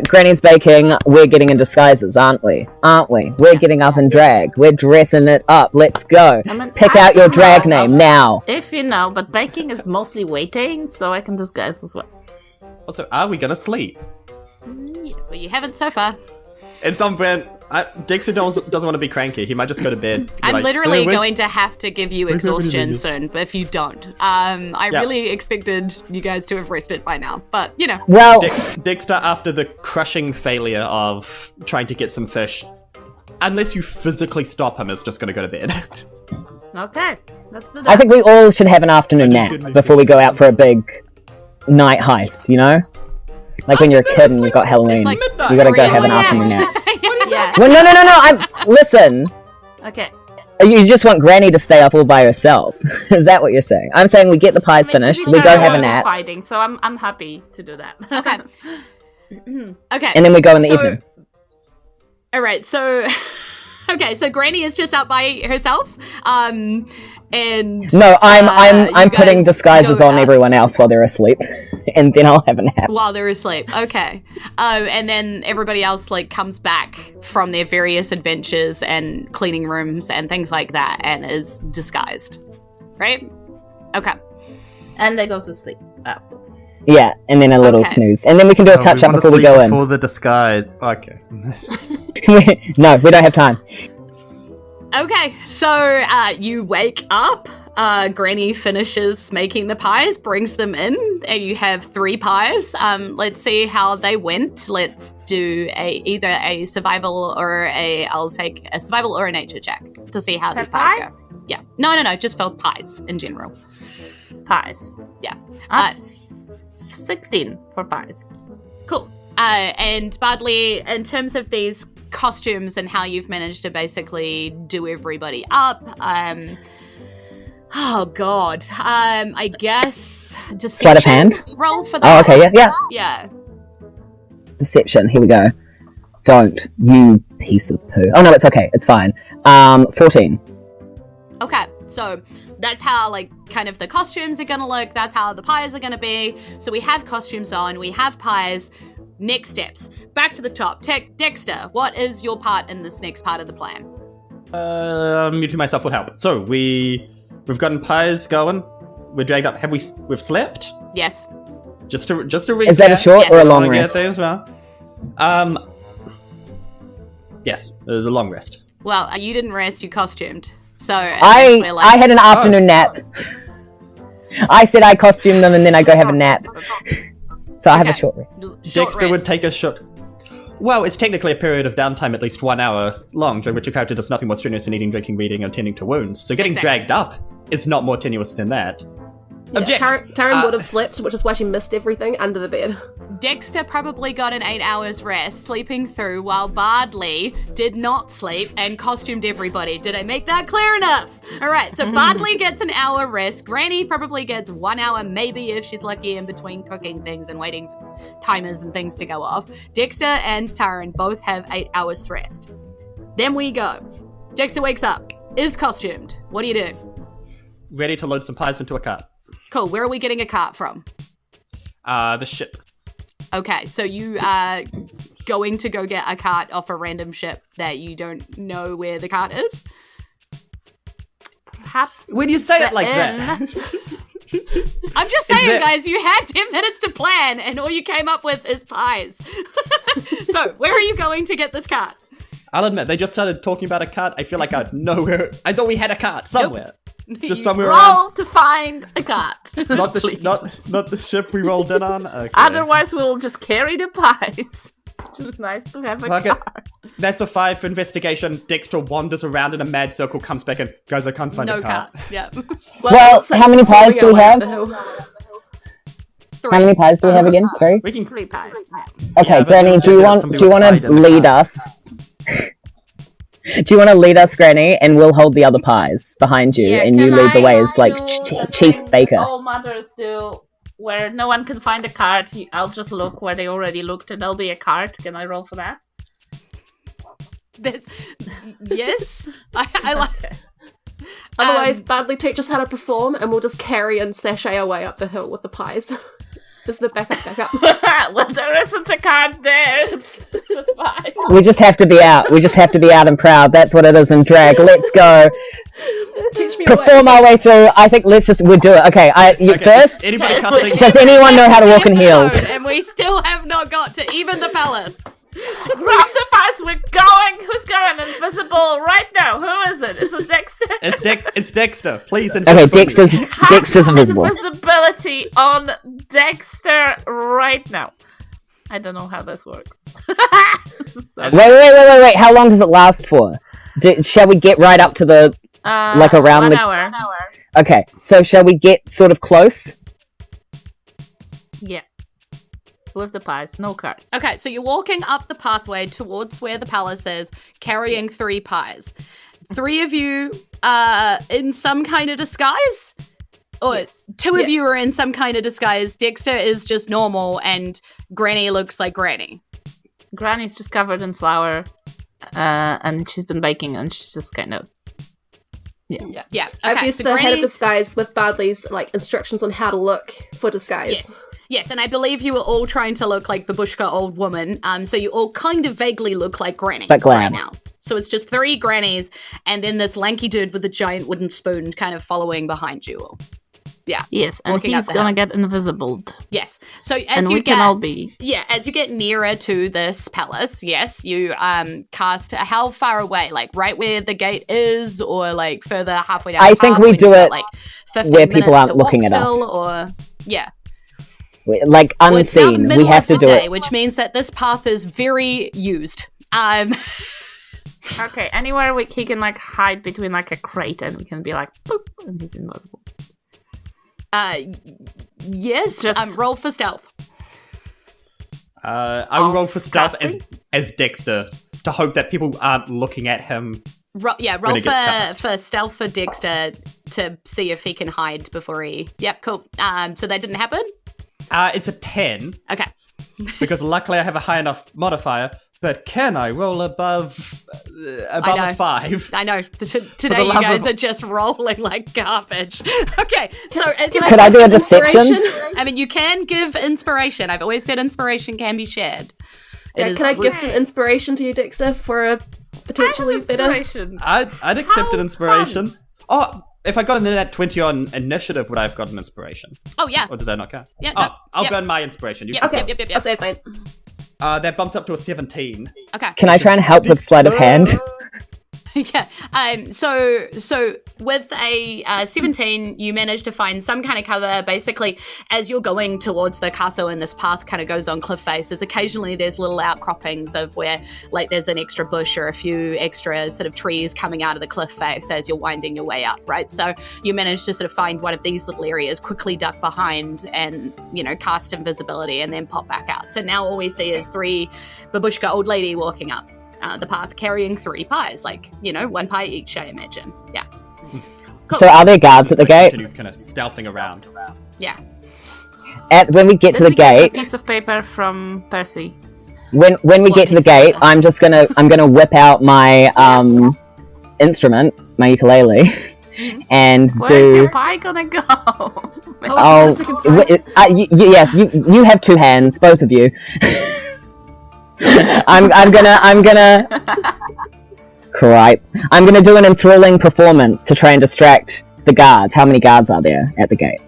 [SPEAKER 3] Granny's baking. We're getting in disguises, aren't we? We're getting up in drag. We're dressing it up. Let's go. Pick out your drag name now.
[SPEAKER 5] If you know, but baking is mostly waiting, so I can disguise as well.
[SPEAKER 4] Also, are we gonna sleep?
[SPEAKER 1] Yes. Well, you haven't so far.
[SPEAKER 4] In some brand, Dexter doesn't want to be cranky. He might just go to bed.
[SPEAKER 1] I'm literally going to have to give you exhaustion soon, but if you don't. I really expected you guys to have rested by now, but,
[SPEAKER 3] Well,
[SPEAKER 4] Dexter, after the crushing failure of trying to get some fish, unless you physically stop him, is just going to go to bed.
[SPEAKER 5] Okay, let's do that.
[SPEAKER 3] I think we all should have an afternoon nap before we go out for a big night heist, Like when you're a kid and you've got Halloween,
[SPEAKER 1] like
[SPEAKER 3] you gotta go have an afternoon nap.
[SPEAKER 5] Yeah.
[SPEAKER 3] Well, no, listen.
[SPEAKER 5] Okay.
[SPEAKER 3] You just want Granny to stay up all by herself. Is that what you're saying? I'm saying we get the pies finished, we go have a nap.
[SPEAKER 5] Fighting, so I'm happy to do that.
[SPEAKER 1] Okay. Okay.
[SPEAKER 3] And then we go in the evening.
[SPEAKER 1] All right. So Granny is just out by herself. And
[SPEAKER 3] no, I'm
[SPEAKER 1] you
[SPEAKER 3] putting
[SPEAKER 1] guys
[SPEAKER 3] disguises
[SPEAKER 1] go
[SPEAKER 3] on
[SPEAKER 1] out
[SPEAKER 3] everyone else while they're asleep, and then I'll have a nap.
[SPEAKER 1] while they're asleep. Okay. And then everybody else comes back from their various adventures and cleaning rooms and things like that, and is disguised. Right? Okay.
[SPEAKER 5] And they go to sleep after.
[SPEAKER 3] Yeah, and then a little snooze, and then we can do a touch up before we go in.
[SPEAKER 4] Before the disguise. Okay.
[SPEAKER 3] No, we don't have time.
[SPEAKER 1] Okay, so you wake up, Granny finishes making the pies, brings them in, and you have 3 pies. Let's see how they went. Let's do either a survival or I'll take a survival or a nature check to see how these pies go. Yeah. No, just for pies in general.
[SPEAKER 5] Pies.
[SPEAKER 1] Yeah.
[SPEAKER 5] 16 for pies.
[SPEAKER 1] Cool. And Bardley, in terms of these costumes and how you've managed to basically do everybody up, oh god, I guess deception.
[SPEAKER 3] Sleight of hand.
[SPEAKER 1] Roll for that.
[SPEAKER 3] Oh, okay,
[SPEAKER 1] Yeah.
[SPEAKER 3] Deception. Here we go. Don't, you piece of poo. Oh no, it's okay. It's fine. 14.
[SPEAKER 1] Okay, So that's how, like, kind of the costumes are going to look. That's how the pies are going to be. So we have costumes on. We have pies. Next steps. Back to the top. Dexter, what is your part in this next part of the plan?
[SPEAKER 4] Muting myself will help. So we've gotten pies going. We're dragged up. We've slept?
[SPEAKER 1] Yes.
[SPEAKER 4] Just to recap.
[SPEAKER 3] Is that a short or a long rest?
[SPEAKER 4] As well. Yes, it was a long rest.
[SPEAKER 1] Well, you didn't rest, you costumed. So
[SPEAKER 3] I had an afternoon nap. I said I costumed them and then I go have a nap. So I have a short rest.
[SPEAKER 4] Dexter would take a short... Well, it's technically a period of downtime at least 1 hour long, during which your character does nothing more strenuous than eating, drinking, reading, and tending to wounds. So getting dragged up is not more tenuous than that.
[SPEAKER 2] Yeah, Taryn would have slept, which is why she missed everything under the bed.
[SPEAKER 1] Dexter probably got an 8 hours rest sleeping through, while Bardley did not sleep and costumed everybody. Did I make that clear enough? All right, so Bardley gets an hour rest. Granny probably gets 1 hour, maybe if she's lucky, in between cooking things and waiting for timers and things to go off. Dexter and Taryn both have 8 hours rest. Then we go. Dexter wakes up, is costumed. What do you do?
[SPEAKER 4] Ready to load some pies into a cart.
[SPEAKER 1] Cool. Where are we getting a cart from?
[SPEAKER 4] The ship.
[SPEAKER 1] Okay, so you are going to go get a cart off a random ship that you don't know where the cart is?
[SPEAKER 5] Perhaps.
[SPEAKER 4] When you say it like that.
[SPEAKER 1] I'm just saying, guys, you had 10 minutes to plan and all you came up with is pies. So, where are you going to get this cart?
[SPEAKER 4] I'll admit, they just started talking about a cart. I feel like I'd know where... I thought we had a cart somewhere.
[SPEAKER 1] Nope.
[SPEAKER 4] Just somewhere
[SPEAKER 5] roll
[SPEAKER 4] around.
[SPEAKER 5] to find a cart.
[SPEAKER 4] Not the ship we rolled in on? Okay.
[SPEAKER 5] Otherwise, we'll just carry the pies. It's just nice to have a cart.
[SPEAKER 4] That's a 5 for investigation. Dexter wanders around in a mad circle, comes back and, guys, I can't find a cart.
[SPEAKER 1] Yeah.
[SPEAKER 3] Well, how many pies do we have?
[SPEAKER 1] 3.
[SPEAKER 3] How many pies do we have again? 3?
[SPEAKER 4] We can
[SPEAKER 5] 3 pies.
[SPEAKER 3] Okay,
[SPEAKER 4] Yeah,
[SPEAKER 3] Granny, do you want to lead us? Do you want to lead us, Granny, and we'll hold the other pies behind you, and you lead the way as, like, chief baker.
[SPEAKER 5] All mothers do, where no one can find a cart. I'll just look where they already looked, and there'll be a cart. Can I roll for that?
[SPEAKER 1] Yes, I like it.
[SPEAKER 2] Otherwise, Bardley teaches how to perform, and we'll just carry and sashay our way up the hill with the pies. This is the backup.
[SPEAKER 5] Well, there isn't a cart there. It's a pie.
[SPEAKER 3] We just have to be out. We just have to be out and proud. That's what it is in drag. Let's go.
[SPEAKER 2] Teach me
[SPEAKER 3] Perform our way through. I think we'll do it. Okay, first,
[SPEAKER 4] Anybody casting...
[SPEAKER 3] does anyone know how to walk in heels?
[SPEAKER 1] And we still have not got to even the palace.
[SPEAKER 5] Grab the pies, we're going! Who's going? Invisible right now. Who is it? Is it Dexter?
[SPEAKER 4] It's Dexter. Please,
[SPEAKER 3] okay, Dexter's invisible.
[SPEAKER 5] Invisibility on Dexter right now. I don't know how this works.
[SPEAKER 3] Wait. How long does it last for? Shall we get right up to the... like around
[SPEAKER 5] 1
[SPEAKER 3] the...
[SPEAKER 5] hour.
[SPEAKER 3] Okay, so shall we get sort of close?
[SPEAKER 5] Yeah. With the pies, no cart.
[SPEAKER 1] Okay, so you're walking up the pathway towards where the palace is, carrying 3 pies. 3 of you are in some kind of disguise? Or
[SPEAKER 5] Yes.
[SPEAKER 1] 2 of you are in some kind of disguise. Dexter is just normal, and Granny looks like Granny.
[SPEAKER 5] Granny's just covered in flour, and she's been baking, and she's just kind of... Yeah.
[SPEAKER 1] Yeah.
[SPEAKER 2] I've
[SPEAKER 1] Okay,
[SPEAKER 2] used
[SPEAKER 1] so
[SPEAKER 2] the head
[SPEAKER 1] Granny...
[SPEAKER 2] of disguise with Bardley's instructions on how to look for disguise.
[SPEAKER 1] Yes, and I believe you were all trying to look like babushka old woman, so you all kind of vaguely look like Granny
[SPEAKER 3] but
[SPEAKER 1] right
[SPEAKER 3] glam.
[SPEAKER 1] now. So it's just 3 grannies, and then this lanky dude with a giant wooden spoon kind of following behind you all. Yeah.
[SPEAKER 5] Yes, and
[SPEAKER 1] Walking up
[SPEAKER 5] he's
[SPEAKER 1] the
[SPEAKER 5] gonna
[SPEAKER 1] hill.
[SPEAKER 5] get invisible.
[SPEAKER 1] Yes. So as
[SPEAKER 5] And
[SPEAKER 1] you
[SPEAKER 5] we
[SPEAKER 1] get...
[SPEAKER 5] can all be...
[SPEAKER 1] Yeah, as you get nearer to this palace, yes, you cast how far away? Like right where the gate is, or like further halfway down?
[SPEAKER 3] I
[SPEAKER 1] the
[SPEAKER 3] think
[SPEAKER 1] path
[SPEAKER 3] we
[SPEAKER 1] when
[SPEAKER 3] do
[SPEAKER 1] you've got,
[SPEAKER 3] it
[SPEAKER 1] like 15
[SPEAKER 3] where people
[SPEAKER 1] minutes
[SPEAKER 3] aren't
[SPEAKER 1] to walk
[SPEAKER 3] looking at us.
[SPEAKER 1] still, or yeah,
[SPEAKER 3] Like
[SPEAKER 1] well, it's now
[SPEAKER 3] unseen.
[SPEAKER 1] middle
[SPEAKER 3] We have
[SPEAKER 1] of
[SPEAKER 3] to
[SPEAKER 1] the
[SPEAKER 3] do
[SPEAKER 1] day,
[SPEAKER 3] it.
[SPEAKER 1] which means that this path is very used.
[SPEAKER 5] Okay, anywhere he can like hide between like a crate, and we can be like, boop, and he's invisible.
[SPEAKER 1] Yes,
[SPEAKER 5] Just-
[SPEAKER 1] roll for stealth.
[SPEAKER 4] I will roll for stealth
[SPEAKER 5] casting?
[SPEAKER 4] as Dexter to hope that people aren't looking at him.
[SPEAKER 1] Roll
[SPEAKER 4] it gets cast.
[SPEAKER 1] for stealth for Dexter to see if he can hide before he... Yep, cool. So that didn't happen?
[SPEAKER 4] It's a 10,
[SPEAKER 1] Okay.
[SPEAKER 4] because luckily I have a high enough modifier, but can I roll above a 5?
[SPEAKER 1] I know. Today you guys are just rolling like garbage. Okay, so as you
[SPEAKER 3] Could I do a deception?
[SPEAKER 1] I mean, you can give inspiration. I've always said inspiration can be shared.
[SPEAKER 2] Yeah, can I gift an inspiration to you, Dexter, for a potentially better?
[SPEAKER 4] I'd accept an inspiration.
[SPEAKER 5] Fun.
[SPEAKER 4] Oh, if I got an net 20 on initiative, would I have got an inspiration?
[SPEAKER 1] Oh, yeah.
[SPEAKER 4] Or does that not count?
[SPEAKER 1] Yeah,
[SPEAKER 4] oh,
[SPEAKER 1] no,
[SPEAKER 4] I'll burn my inspiration.
[SPEAKER 2] Okay, I'll save mine.
[SPEAKER 4] That bumps up to a 17.
[SPEAKER 1] Okay.
[SPEAKER 3] Can I try and help with sleight of hand?
[SPEAKER 1] Yeah. So with a 17, you manage to find some kind of cover. Basically, as you're going towards the castle and this path kind of goes on cliff faces, occasionally there's little outcroppings of where, like, there's an extra bush or a few extra sort of trees coming out of the cliff face as you're winding your way up, right? So you manage to sort of find one of these little areas, quickly duck behind and, cast invisibility and then pop back out. So now all we see is 3 babushka old lady walking up the path carrying 3 pies, one pie each, I imagine. Yeah. Cool.
[SPEAKER 3] So are there guards at the gate?
[SPEAKER 4] Continue kind of stealthing around.
[SPEAKER 1] Yeah.
[SPEAKER 3] When we get to the gate,
[SPEAKER 5] A piece of paper from Percy.
[SPEAKER 3] when we get to the gate, I'm gonna whip out my instrument, my ukulele, and
[SPEAKER 5] Where's your pie gonna go?
[SPEAKER 3] Yes, you have 2 hands, both of you. I'm gonna Cripe. I'm gonna do an enthralling performance to try and distract the guards. How many guards are there at the gate?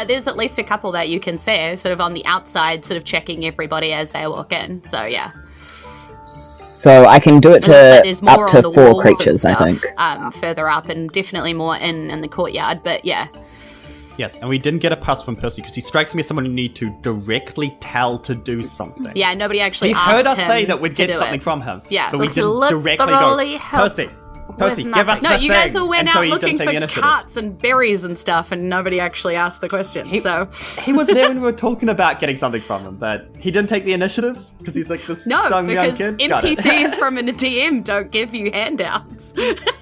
[SPEAKER 1] There's at least a couple that you can see, sort of on the outside, sort of checking everybody as they walk in. So yeah.
[SPEAKER 3] So I can do it to up to 4 creatures, I think.
[SPEAKER 1] Further up, and definitely more in the courtyard. But yeah.
[SPEAKER 4] Yes, and we didn't get a pass from Percy because he strikes me as someone you need to directly tell to do something.
[SPEAKER 1] Yeah, nobody actually
[SPEAKER 4] he
[SPEAKER 1] asked
[SPEAKER 4] heard us
[SPEAKER 1] him
[SPEAKER 4] say that we'd
[SPEAKER 1] to
[SPEAKER 4] get
[SPEAKER 1] do
[SPEAKER 4] something
[SPEAKER 1] it.
[SPEAKER 4] from him.
[SPEAKER 1] Yeah,
[SPEAKER 4] but
[SPEAKER 1] so
[SPEAKER 4] we didn't directly go, Percy, give us the
[SPEAKER 1] No,
[SPEAKER 4] thing.
[SPEAKER 1] you guys all went
[SPEAKER 4] and so
[SPEAKER 1] out
[SPEAKER 4] he
[SPEAKER 1] looking
[SPEAKER 4] didn't take the
[SPEAKER 1] for
[SPEAKER 4] initiative.
[SPEAKER 1] carts and berries and stuff, and nobody actually asked the question. So
[SPEAKER 4] He was there when we were talking about getting something from him, but he didn't take the initiative because he's like this dumb young
[SPEAKER 1] because
[SPEAKER 4] kid. Got it.
[SPEAKER 1] NPCs from a DM don't give you handouts.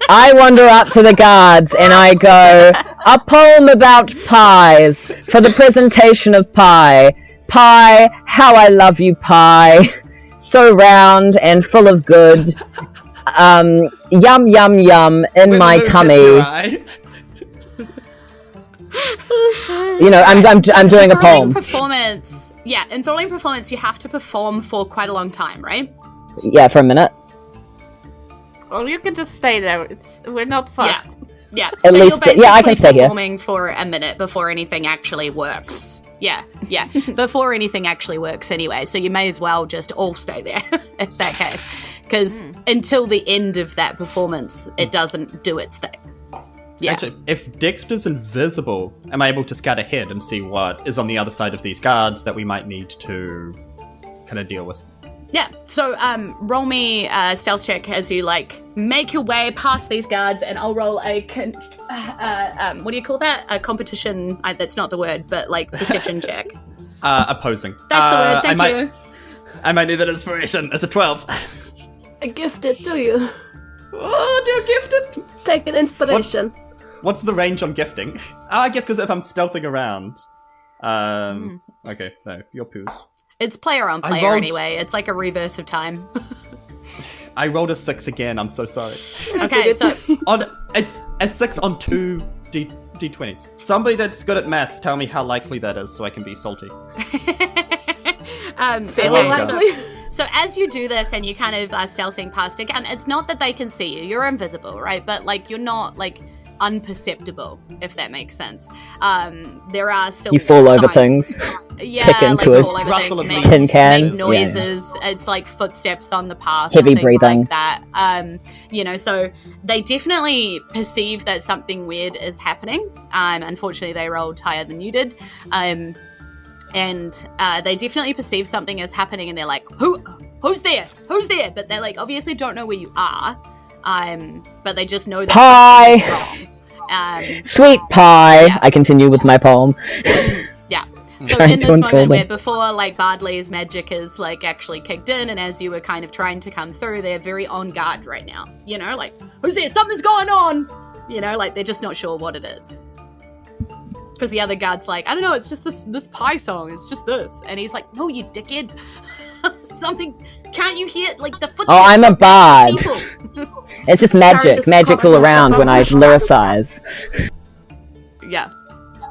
[SPEAKER 3] I wander up to the guards and I go, a poem about pies for the presentation of pie. Pie, how I love you, pie. So round and full of good. Yum, yum, yum in
[SPEAKER 4] When
[SPEAKER 3] my
[SPEAKER 4] the moon
[SPEAKER 3] tummy.
[SPEAKER 4] hits your eye.
[SPEAKER 3] I'm doing a poem.
[SPEAKER 1] Performance. Yeah, enthralling performance, you have to perform for quite a long time, right?
[SPEAKER 3] Yeah, for a minute.
[SPEAKER 5] Well, you can just stay there. We're not fussed.
[SPEAKER 1] Yeah.
[SPEAKER 3] At
[SPEAKER 1] so
[SPEAKER 3] least,
[SPEAKER 1] you're
[SPEAKER 3] yeah, I can
[SPEAKER 1] basically
[SPEAKER 3] stay here.
[SPEAKER 1] performing for a minute before anything actually works. Yeah. Before anything actually works anyway, so you may as well just all stay there, in that case. Because until the end of that performance, it doesn't do its thing. Yeah.
[SPEAKER 4] Actually, if Dexter's invisible, am I able to scout ahead and see what is on the other side of these guards that we might need to kind of deal with?
[SPEAKER 1] Yeah, so roll me a stealth check as you, make your way past these guards, and I'll roll a, what do you call that? A competition, that's not the word, but, perception check.
[SPEAKER 4] Opposing.
[SPEAKER 1] That's the word, thank you.
[SPEAKER 4] I might need that inspiration. It's a 12.
[SPEAKER 2] I gift it to you.
[SPEAKER 4] Oh, do you gift it?
[SPEAKER 2] Take an inspiration.
[SPEAKER 4] What's the range on gifting? I guess because if I'm stealthing around. Okay, no, you're poos.
[SPEAKER 1] It's player on player anyway. It's like a reverse of time.
[SPEAKER 4] I rolled a 6 again. I'm so sorry.
[SPEAKER 1] Okay, so
[SPEAKER 4] it's a 6 on 2 d20s. Somebody that's good at maths, tell me how likely that is, so I can be salty.
[SPEAKER 2] Fairly likely.
[SPEAKER 1] So as you do this and you kind of are stealthing past again, it's not that they can see you. You're invisible, right? But you're not unperceptible, if that makes sense. There are still
[SPEAKER 3] You fall over
[SPEAKER 1] signs.
[SPEAKER 3] things.
[SPEAKER 1] Yeah,
[SPEAKER 3] kick into
[SPEAKER 1] fall over
[SPEAKER 4] rustle
[SPEAKER 1] things,
[SPEAKER 4] of
[SPEAKER 1] make,
[SPEAKER 3] tin can.
[SPEAKER 1] make noises. Yeah. It's like footsteps on the path,
[SPEAKER 3] heavy
[SPEAKER 1] and things
[SPEAKER 3] breathing,
[SPEAKER 1] like that. So they definitely perceive that something weird is happening. Unfortunately, they rolled higher than you did. And they definitely perceive something is happening, and they're like, who's there? Who's there? But they obviously don't know where you are. But they just know that
[SPEAKER 3] pie.
[SPEAKER 1] something is wrong.
[SPEAKER 3] Sweet pie.
[SPEAKER 1] Yeah.
[SPEAKER 3] I continue with my poem.
[SPEAKER 1] Yeah. So
[SPEAKER 3] Trying
[SPEAKER 1] in
[SPEAKER 3] to
[SPEAKER 1] this
[SPEAKER 3] enthrall
[SPEAKER 1] moment where
[SPEAKER 3] them.
[SPEAKER 1] before Bardley's magic is actually kicked in, and as you were kind of trying to come through, they're very on guard right now. Who's there? Something's going on. They're just not sure what it is. Because the other guard's I don't know, it's just this pie song, it's just this. And he's like, no, you dickhead. Something. Can't you hear like the footsteps?
[SPEAKER 3] Oh, I'm a
[SPEAKER 1] of
[SPEAKER 3] bard.
[SPEAKER 1] people?
[SPEAKER 3] It's just magic.
[SPEAKER 2] just
[SPEAKER 3] Magic's all
[SPEAKER 2] covers
[SPEAKER 3] around
[SPEAKER 2] up
[SPEAKER 3] when I
[SPEAKER 2] the
[SPEAKER 3] lyricize.
[SPEAKER 1] Yeah.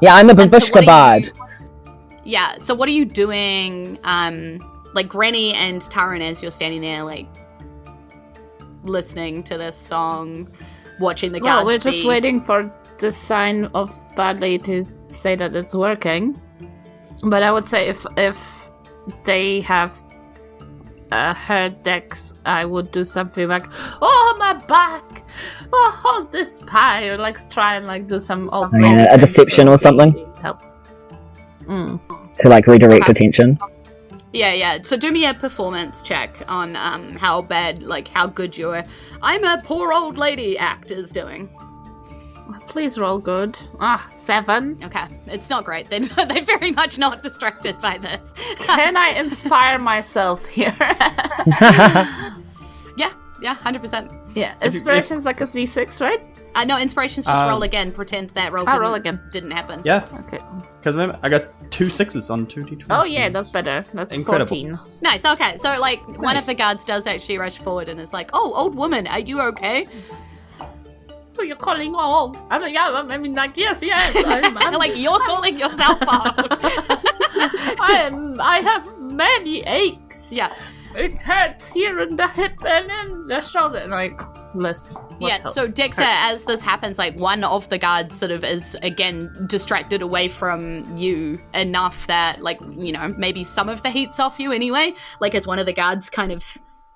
[SPEAKER 3] Yeah, I'm a
[SPEAKER 1] And so
[SPEAKER 3] babushka
[SPEAKER 1] what are
[SPEAKER 3] bard.
[SPEAKER 1] you- Yeah. So what are you doing? Like Granny and Taryn, as you're standing there, like listening to this song, watching the guards.
[SPEAKER 5] Well, we're just
[SPEAKER 1] be-
[SPEAKER 5] waiting for the sign of Bardley to say that it's working. But I would say if they have heard Dex, I would do something like, "Oh, my back! Oh, hold this pie!" Or like try and like do some old
[SPEAKER 3] I mean,
[SPEAKER 5] lady
[SPEAKER 3] a
[SPEAKER 5] thing
[SPEAKER 3] deception
[SPEAKER 5] so
[SPEAKER 3] or something?
[SPEAKER 5] they help. Mm.
[SPEAKER 3] To like redirect attention.
[SPEAKER 1] Yeah. So do me a performance check on how bad, like how good your "I'm a poor old lady" act is doing.
[SPEAKER 5] Please roll good. 7.
[SPEAKER 1] Okay, it's not great. They're very much not distracted by this.
[SPEAKER 5] Can I inspire myself here?
[SPEAKER 1] Yeah, 100%.
[SPEAKER 5] Yeah, inspiration's like a d6, right?
[SPEAKER 1] No, inspiration's just roll again. Pretend that roll.
[SPEAKER 5] I'll roll again.
[SPEAKER 1] Didn't happen.
[SPEAKER 4] Yeah,
[SPEAKER 5] Okay.
[SPEAKER 4] because remember, I got 2 6s on 2d20s.
[SPEAKER 5] Oh yeah, that's better. That's
[SPEAKER 4] Incredible.
[SPEAKER 5] 14.
[SPEAKER 1] Nice. Okay, so like one of the guards does actually rush forward and is like, "Oh, old woman, are you okay?"
[SPEAKER 5] Oh, you're calling old. I'm like, yeah, I mean, like, yes, I'm
[SPEAKER 1] Like you're calling yourself old.
[SPEAKER 5] I have many aches.
[SPEAKER 1] Yeah.
[SPEAKER 5] It hurts here in the hip and in the shoulder. And like, list. what
[SPEAKER 1] Yeah,
[SPEAKER 5] help.
[SPEAKER 1] so Dexter, as this happens, like one of the guards sort of is again distracted away from you enough that, like, you know, maybe some of the heat's off you anyway. Like, as one of the guards kind of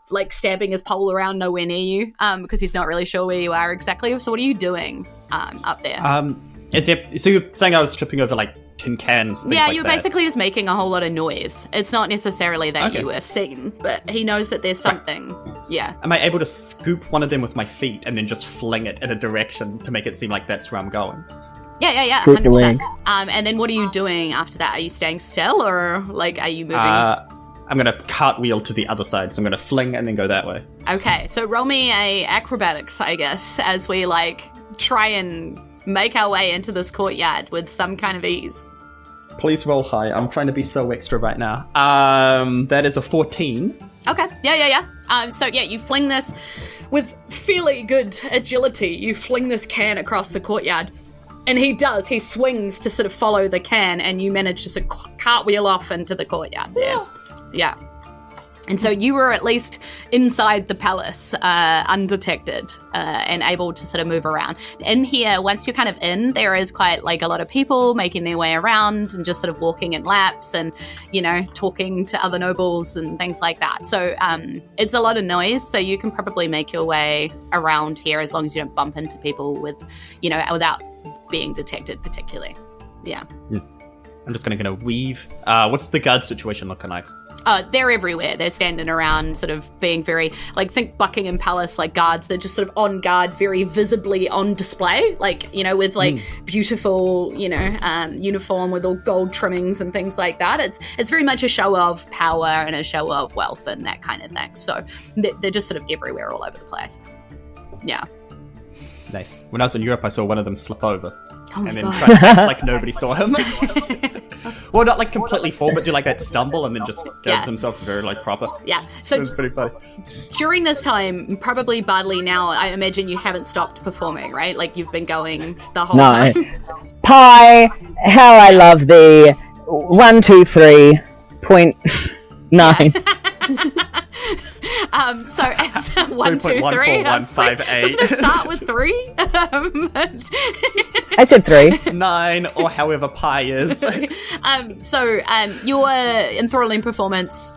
[SPEAKER 1] like stabbing his pole around nowhere near you, because he's not really sure where you are exactly. So what are you doing up there?
[SPEAKER 4] So you're saying I was tripping over like tin cans? Things
[SPEAKER 1] Yeah,
[SPEAKER 4] like
[SPEAKER 1] you're
[SPEAKER 4] that.
[SPEAKER 1] basically just making a whole lot of noise. It's not necessarily that
[SPEAKER 4] Okay.
[SPEAKER 1] you were seen, but he knows that there's something. Yeah.
[SPEAKER 4] Am I able to scoop one of them with my feet and then just fling it in a direction to make it seem like that's where I'm going?
[SPEAKER 1] Yeah,
[SPEAKER 3] Circling.
[SPEAKER 1] 100%. And then what are you doing after that? Are you staying still, or like are you moving?
[SPEAKER 4] I'm gonna cartwheel to the other side, so I'm gonna fling and then go that way.
[SPEAKER 1] Okay, so roll me a acrobatics, I guess, as we like try and make our way into this courtyard with some kind of ease.
[SPEAKER 4] Please roll high. I'm trying to be so extra right now. That is a 14.
[SPEAKER 1] Okay, yeah. So you fling this with fairly good agility. You fling this can across the courtyard. And he does. He swings to sort of follow the can, and you manage to sort of cartwheel off into the courtyard there. Yeah. And so you were at least inside the palace, undetected, and able to sort of move around. In here, once you're kind of in, there is quite like a lot of people making their way around and just sort of walking in laps and, you know, talking to other nobles and things like that. So it's a lot of noise, so you can probably make your way around here as long as you don't bump into people with, you know, without being detected particularly. Yeah.
[SPEAKER 4] I'm just gonna weave. What's the guard situation looking like?
[SPEAKER 1] They're everywhere. They're standing around, sort of being very, like, think Buckingham Palace, like, guards. They're just sort of on guard, very visibly on display, like, you know, with, like, beautiful, you know, uniform with all gold trimmings and things like that. It's very much a show of power and a show of wealth and that kind of thing. So they're just sort of everywhere, all over the place. Yeah.
[SPEAKER 4] Nice. When I was in Europe, I saw one of them slip over.
[SPEAKER 1] Oh my
[SPEAKER 4] and then
[SPEAKER 1] God.
[SPEAKER 4] try to act like nobody saw him. Well, not like completely fall, but do like that stumble and then just go
[SPEAKER 1] Yeah.
[SPEAKER 4] themselves very like proper.
[SPEAKER 1] Yeah.
[SPEAKER 4] It
[SPEAKER 1] So
[SPEAKER 4] was pretty funny.
[SPEAKER 1] during this time, probably Bardley now, I imagine you haven't stopped performing, right? Like, you've been going the whole
[SPEAKER 3] No.
[SPEAKER 1] time.
[SPEAKER 3] Pie, how I love thee. 1, 2, 3. 0.9.
[SPEAKER 1] So it's 1, 2, 3.
[SPEAKER 4] 3.14158.
[SPEAKER 1] Doesn't it start with 3?
[SPEAKER 3] I said 3.
[SPEAKER 4] 9 or however pi is.
[SPEAKER 1] Your enthralling performance,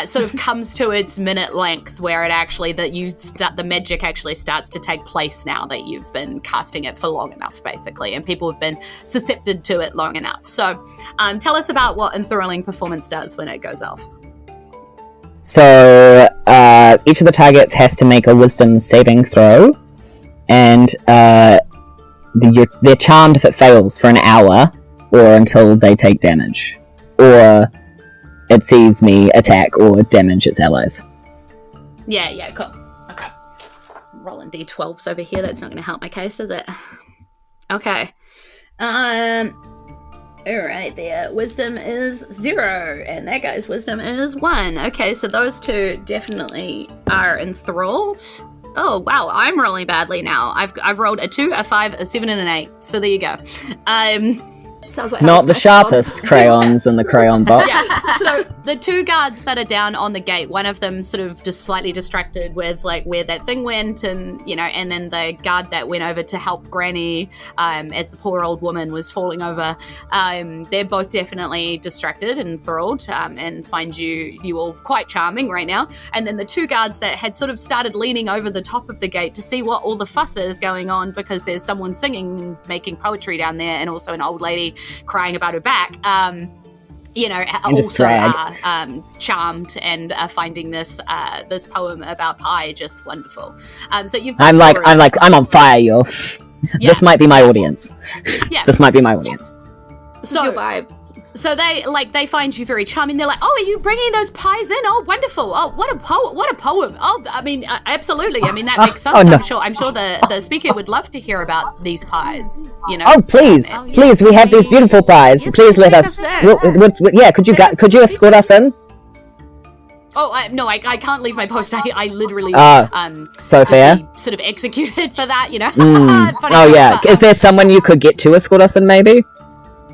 [SPEAKER 1] sort of comes to its minute length where it actually the magic actually starts to take place now that you've been casting it for long enough, basically, and people have been susceptible to it long enough. So, tell us about what enthralling performance does when it goes off.
[SPEAKER 3] So, each of the targets has to make a wisdom saving throw, and they're charmed if it fails for an hour, or until they take damage, or it sees me attack or damage its allies.
[SPEAKER 1] Yeah, cool. Okay. Rolling d12s over here, that's not going to help my case, is it? Okay. Alright, their wisdom is 0, and that guy's wisdom is 1. Okay, so those two definitely are enthralled. Oh, wow, I'm rolling badly now. I've rolled a 2, a 5, a 7, and an 8. So there you go.
[SPEAKER 2] Sounds like
[SPEAKER 3] Not the sharpest crayons in the crayon box.
[SPEAKER 1] Yeah. So the two guards that are down on the gate, one of them sort of just slightly distracted with like where that thing went, and and then the guard that went over to help Granny as the poor old woman was falling over. They're both definitely distracted and enthralled, and find you all quite charming right now. And then the two guards that had sort of started leaning over the top of the gate to see what all the fuss is going on, because there's someone singing and making poetry down there, and also an old lady crying about her back, also are charmed and are finding this poem about pie just wonderful. So you've got
[SPEAKER 3] I'm on fire, yo. Yeah. This might be my audience.
[SPEAKER 1] Yeah.
[SPEAKER 3] This might be my audience.
[SPEAKER 2] So your vibe.
[SPEAKER 1] So they find you very charming. They're like, "Oh, are you bringing those pies in? Oh, wonderful! Oh, what a poem! Oh, I mean, absolutely. I mean, that makes sense.
[SPEAKER 3] No.
[SPEAKER 1] I'm sure the speaker would love to hear about these pies.
[SPEAKER 3] Oh, please, please, we have these beautiful pies.
[SPEAKER 5] Yes,
[SPEAKER 3] please let us. Could you escort us in?
[SPEAKER 1] Oh, no, I can't leave my post. I literally
[SPEAKER 3] so fair.
[SPEAKER 1] be sort of executed for that.
[SPEAKER 3] Oh yeah. Is there someone you could get to escort us in? Maybe.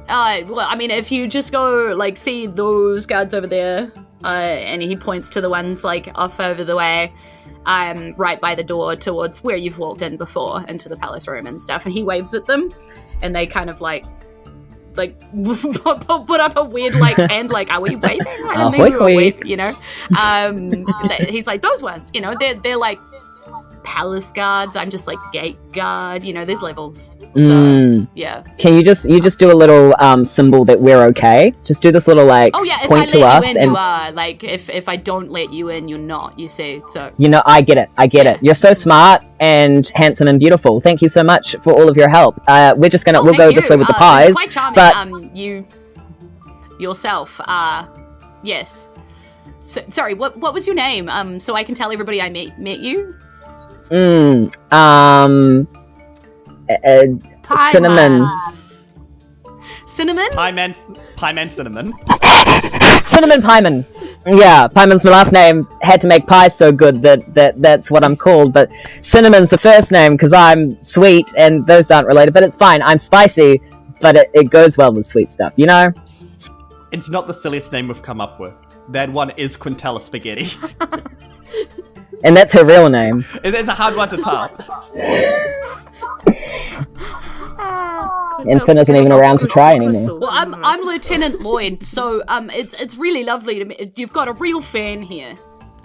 [SPEAKER 1] Well, I mean, if you just go, see those guards over there, and he points to the ones, off over the way, right by the door towards where you've walked in before, into the palace room and stuff, and he waves at them, and they kind of, put up a weird, hand, are we waving? I didn't think we were waving, he's like, those ones, they're palace guards. I'm just gate guard. There's levels. So yeah.
[SPEAKER 3] Can you just do a little symbol that we're okay? Just do this little point to us,
[SPEAKER 1] and
[SPEAKER 3] you
[SPEAKER 1] are. If I don't let you in, you're not. You see, so
[SPEAKER 3] I get it. You're so smart and handsome and beautiful. Thank you so much for all of your help. We're just gonna we'll go this way with the pies.
[SPEAKER 1] Quite charming.
[SPEAKER 3] But
[SPEAKER 1] you yourself. Yes. So, sorry. What was your name? So I can tell everybody I met you.
[SPEAKER 3] Cinnamon.
[SPEAKER 1] Cinnamon?
[SPEAKER 4] Pieman Cinnamon.
[SPEAKER 3] Cinnamon Pieman. Yeah, Pieman's my last name. Had to make pies so good that's what I'm called. But Cinnamon's the first name because I'm sweet and those aren't related. But it's fine. I'm spicy, but it goes well with sweet stuff,
[SPEAKER 4] It's not the silliest name we've come up with. That one is Quintella Spaghetti.
[SPEAKER 3] And that's her real name.
[SPEAKER 4] It's a hard one to top.
[SPEAKER 3] Infant isn't even around to try anymore.
[SPEAKER 1] Well, I'm Lieutenant Lloyd, so it's really lovely to me. You've got a real fan here.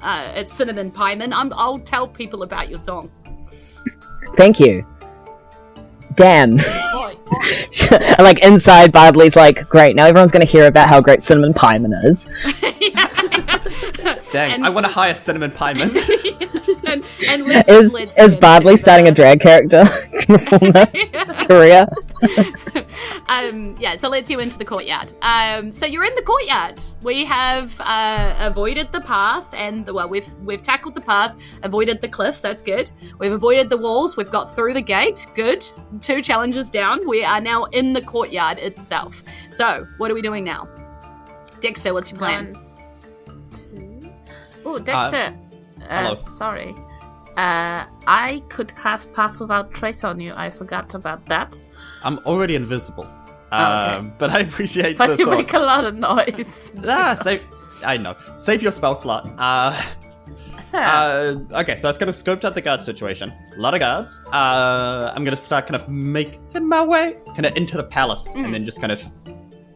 [SPEAKER 1] It's Cinnamon Pieman. I'll tell people about your song.
[SPEAKER 3] Thank you. Damn. Inside, Bardley's great. Now everyone's going to hear about how great Cinnamon Pieman is.
[SPEAKER 4] Dang, I want to hire Cinnamon Pieman.
[SPEAKER 1] and
[SPEAKER 3] is Bardley starting a drag character career?
[SPEAKER 1] So let's you into the courtyard. So you're in the courtyard. We have avoided the path, and we've tackled the path, avoided the cliffs. That's good. We've avoided the walls. We've got through the gate. Good. 2 challenges down. We are now in the courtyard itself. So what are we doing now? Dexter, what's your plan?
[SPEAKER 5] 1, 2. Oh, Dexter.
[SPEAKER 4] Hello.
[SPEAKER 5] Sorry. I could cast Pass Without Trace on you. I forgot about that.
[SPEAKER 4] I'm already invisible. But I appreciate
[SPEAKER 5] But you make a lot of noise.
[SPEAKER 4] I know. Save your spell slot. Okay, so I was going to scope out the guard situation. A lot of guards. I'm going to start kind of making my way kind of into the palace, and then just kind of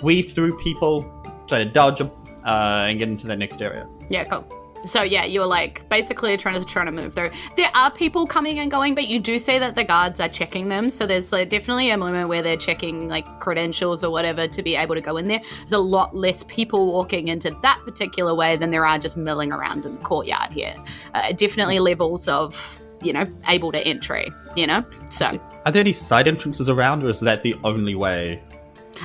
[SPEAKER 4] weave through people, try to dodge them, and get into the next area.
[SPEAKER 1] Yeah, cool. So yeah, you're basically trying to move through. There are people coming and going, but you do say that the guards are checking them. So there's definitely a moment where they're checking credentials or whatever to be able to go in there. There's a lot less people walking into that particular way than there are just milling around in the courtyard here. Definitely levels of, able to entry, So
[SPEAKER 4] are there any side entrances around, or is that the only way?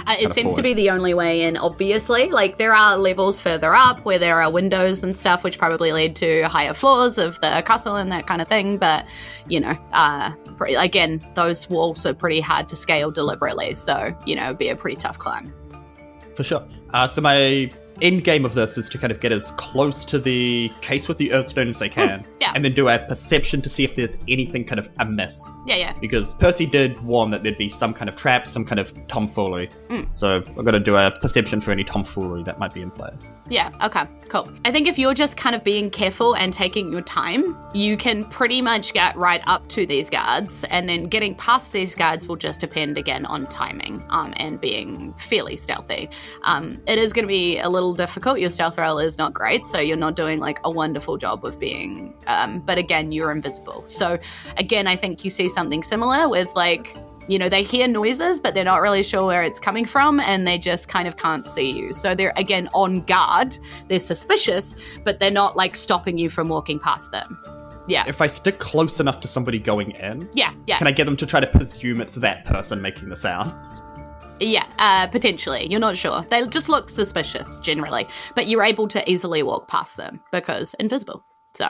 [SPEAKER 1] It seems to be the only way in, obviously. There are levels further up where there are windows and stuff, which probably lead to higher floors of the castle and that kind of thing. But, again, those walls are pretty hard to scale deliberately. So, it'd be a pretty tough climb.
[SPEAKER 4] For sure. So my end game of this is to kind of get as close to the case with the Earthstone as they can.
[SPEAKER 1] Yeah.
[SPEAKER 4] And then do a perception to see if there's anything kind of amiss.
[SPEAKER 1] Yeah.
[SPEAKER 4] Because Percy did warn that there'd be some kind of trap, some kind of tomfoolery. So I've got to do a perception for any tomfoolery that might be in play.
[SPEAKER 1] Yeah, okay, cool. I think if you're just kind of being careful and taking your time, you can pretty much get right up to these guards, and then getting past these guards will just depend again on timing and being fairly stealthy. It is going to be a little difficult. Your stealth roll is not great, so you're not doing like a wonderful job of being, but again, you're invisible. So again, I think you see something similar with like, you know, they hear noises, but they're not really sure where it's coming from, and they just kind of can't see you. So they're, again, on guard. They're suspicious, but they're not, like, stopping you from walking past them. Yeah.
[SPEAKER 4] If I stick close enough to somebody going in,
[SPEAKER 1] yeah.
[SPEAKER 4] Can I get them to try to presume it's that person making the sounds?
[SPEAKER 1] Yeah, potentially. You're not sure. They just look suspicious, generally. But you're able to easily walk past them because invisible. So...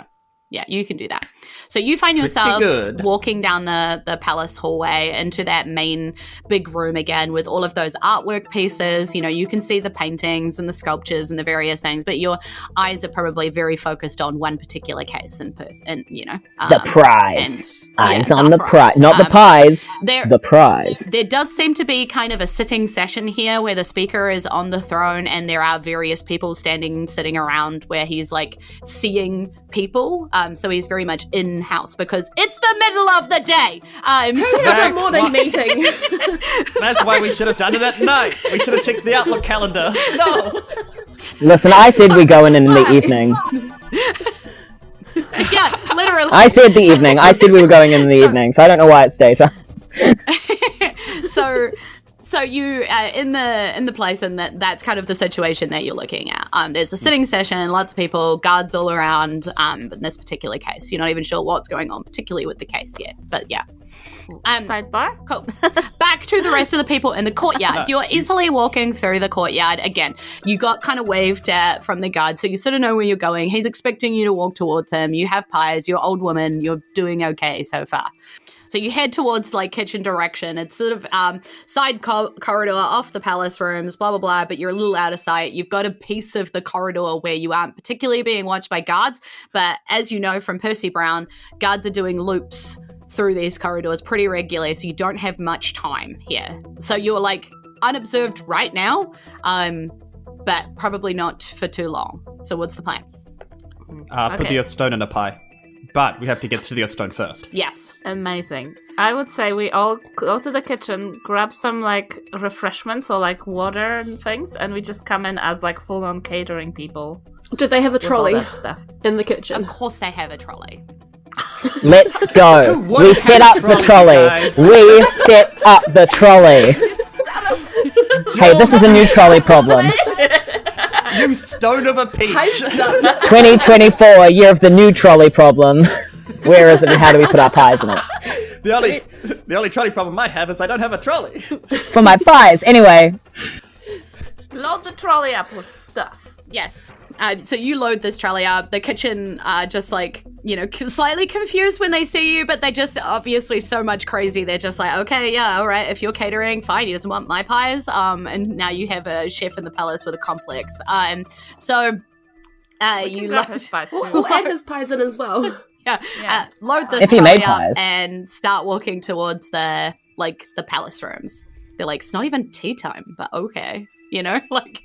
[SPEAKER 1] yeah, you can do that. So you find yourself walking down the palace hallway into that main big room again with all of those artwork pieces. You know, you can see the paintings and the sculptures and the various things, but your eyes are probably very focused on one particular case and you know.
[SPEAKER 3] The prize. Eyes on
[SPEAKER 1] the
[SPEAKER 3] the prize. Not the pies. The prize.
[SPEAKER 1] There does seem to be kind of a sitting session here where the speaker is on the throne and there are various people sitting around where he's like seeing people. So he's very much in-house because it's the middle of the day.
[SPEAKER 2] It's a morning meeting.
[SPEAKER 4] That's why we should have done it at night. We should have checked the Outlook calendar. No.
[SPEAKER 3] Listen, I said we go in the evening.
[SPEAKER 1] Yeah, literally.
[SPEAKER 3] I said the evening. I said we were going in the evening, so I don't know why it's daytime.
[SPEAKER 1] So you in the place, and that's kind of the situation that you're looking at. There's a sitting session, lots of people, guards all around. But in this particular case, you're not even sure what's going on, particularly with the case yet. But yeah.
[SPEAKER 5] Sidebar.
[SPEAKER 1] Cool. Back to the rest of the people in the courtyard. You're easily walking through the courtyard. Again, you got kind of waved at from the guard, so you sort of know where you're going. He's expecting you to walk towards him. You have pies. You're old woman. You're doing okay so far. So you head towards, like, kitchen direction. It's sort of side corridor off the palace rooms, blah, blah, blah, but you're a little out of sight. You've got a piece of the corridor where you aren't particularly being watched by guards, but as you know from Percy Brown, guards are doing loops through these corridors pretty regularly, so you don't have much time here. So you're, like, unobserved right now, but probably not for too long. So what's the plan?
[SPEAKER 4] Put the Earthstone in a pie. But we have to get to the Earthstone first.
[SPEAKER 1] Yes.
[SPEAKER 5] Amazing. I would say we all go to the kitchen, grab some, like, refreshments or, like, water and things, and we just come in as, like, full-on catering people.
[SPEAKER 2] Do they have a trolley
[SPEAKER 5] that stuff
[SPEAKER 2] in the kitchen?
[SPEAKER 1] Of course they have a trolley.
[SPEAKER 3] Let's go. We set up the trolley. We set up the trolley. Hey, this is a new trolley problem.
[SPEAKER 4] You stone of a peach.
[SPEAKER 3] 2024, year of the new trolley problem. Where is it and how do we put our pies in it?
[SPEAKER 4] The only trolley problem I have is I don't have a trolley.
[SPEAKER 3] For my pies, anyway.
[SPEAKER 5] Load the trolley up with stuff.
[SPEAKER 1] Yes. So you load this trolley up. The kitchen are just like, you know, slightly confused when they see you, but they just obviously so much crazy. They're just like, okay, yeah, all right. If you're catering, fine. He doesn't want my pies. And now you have a chef in the palace with a complex. You load
[SPEAKER 5] his pies too.
[SPEAKER 2] We'll add his pies in as well.
[SPEAKER 1] Yeah. Load this trolley up and start walking towards the palace rooms. They're like, it's not even tea time, but okay. You know, like,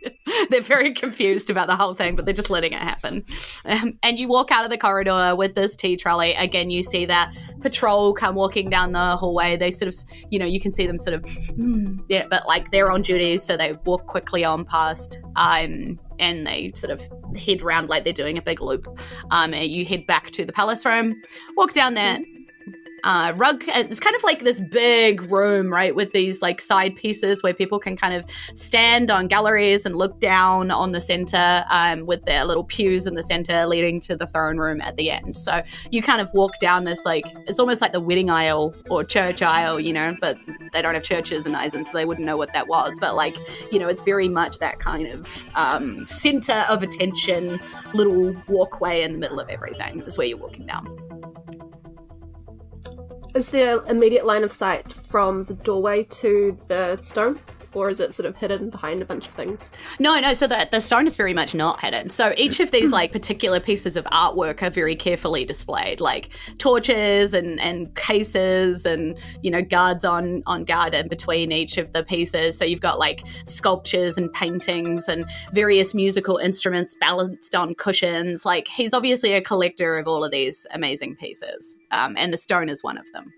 [SPEAKER 1] they're very confused about the whole thing, but they're just letting it happen. And you walk out of the corridor with this tea trolley. Again, you see that patrol come walking down the hallway. They sort of, you know, you can see them sort of, yeah, but like they're on duty, so they walk quickly on past, and they sort of head around like they're doing a big loop. And you head back to the palace room, walk down there. Rug, it's kind of like this big room, right, with these like side pieces where people can kind of stand on galleries and look down on the center, with their little pews in the center leading to the throne room at the end. So you kind of walk down this, like, it's almost like the wedding aisle or church aisle, you know, but they don't have churches in Isen, so they wouldn't know what that was. But like, you know, it's very much that kind of center of attention, little walkway in the middle of everything is where you're walking down.
[SPEAKER 2] Is there immediate line of sight from the doorway to the stone? or is it sort of hidden behind a bunch of things?
[SPEAKER 1] No, so the stone is very much not hidden. So each of these like particular pieces of artwork are very carefully displayed, like torches and cases and, you know, guards on guard in between each of the pieces. So you've got like sculptures and paintings and various musical instruments balanced on cushions. Like, he's obviously a collector of all of these amazing pieces, and the stone is one of them.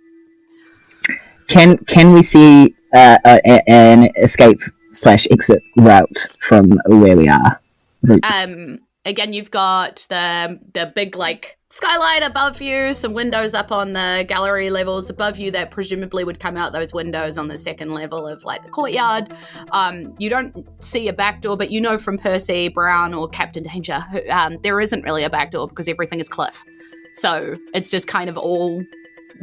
[SPEAKER 3] Can we see an escape/exit route from where we are?
[SPEAKER 1] Again, you've got the big like skylight above you, some windows up on the gallery levels above you that presumably would come out those windows on the second level of like the courtyard. You don't see a back door, but you know from Percy, Brown, or Captain Danger, there isn't really a back door because everything is cliff. So it's just kind of all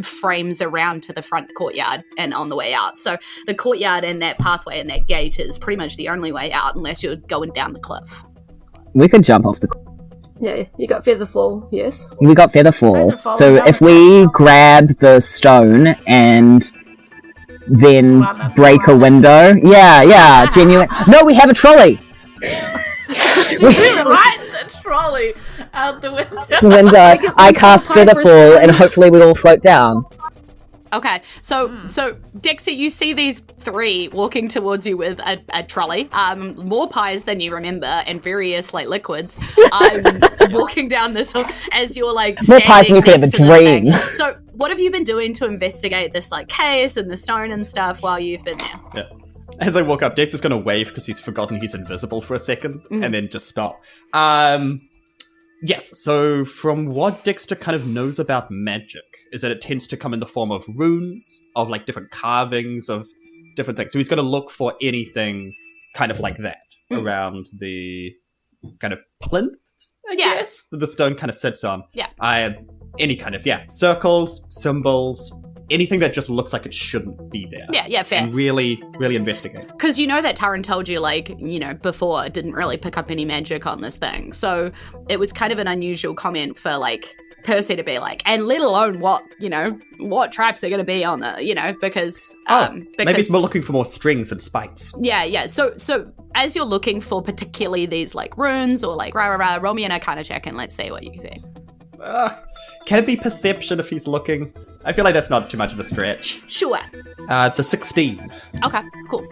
[SPEAKER 1] frames around to the front courtyard and on the way out. So the courtyard and that pathway and that gate is pretty much the only way out unless you're going down the cliff.
[SPEAKER 3] We could jump off the cliff.
[SPEAKER 2] Yeah, you got Featherfall, yes.
[SPEAKER 3] We got Featherfall. So if we grab the stone and then break a window. Yeah, genuine. No, we have a trolley.
[SPEAKER 5] You ride the trolley out the window.
[SPEAKER 3] I cast Featherfall and hopefully we all float down.
[SPEAKER 1] Okay, so Dexter, you see these three walking towards you with a trolley, more pies than you remember, and various like liquids, walking down this hill as you're like
[SPEAKER 3] more pies than you could have a dream.
[SPEAKER 1] So, what have you been doing to investigate this like case and the stone and stuff while you've been there?
[SPEAKER 4] Yeah. As I walk up, Dexter's going to wave because he's forgotten he's invisible for a second, and then just stop. Yes, so from what Dexter kind of knows about magic is that it tends to come in the form of runes, of like different carvings, of different things. So he's going to look for anything kind of like that around the kind of plinth, I guess, that the stone kind of sits on.
[SPEAKER 1] Yeah.
[SPEAKER 4] Any kind of, circles, symbols, anything that just looks like it shouldn't be there.
[SPEAKER 1] Yeah, fair.
[SPEAKER 4] And really, really investigate.
[SPEAKER 1] Because you know that Taryn told you, like, you know, before, didn't really pick up any magic on this thing. So it was kind of an unusual comment for, like, Percy to be like, and let alone what traps are going to be on the, because...
[SPEAKER 4] maybe we're looking for more strings and spikes.
[SPEAKER 1] Yeah. So as you're looking for particularly these, like, runes or, like, roll me an Arcana check and let's see what you see.
[SPEAKER 4] Can it be perception if he's looking? I feel like that's not too much of a stretch.
[SPEAKER 1] Sure.
[SPEAKER 4] It's a 16.
[SPEAKER 1] Okay, cool.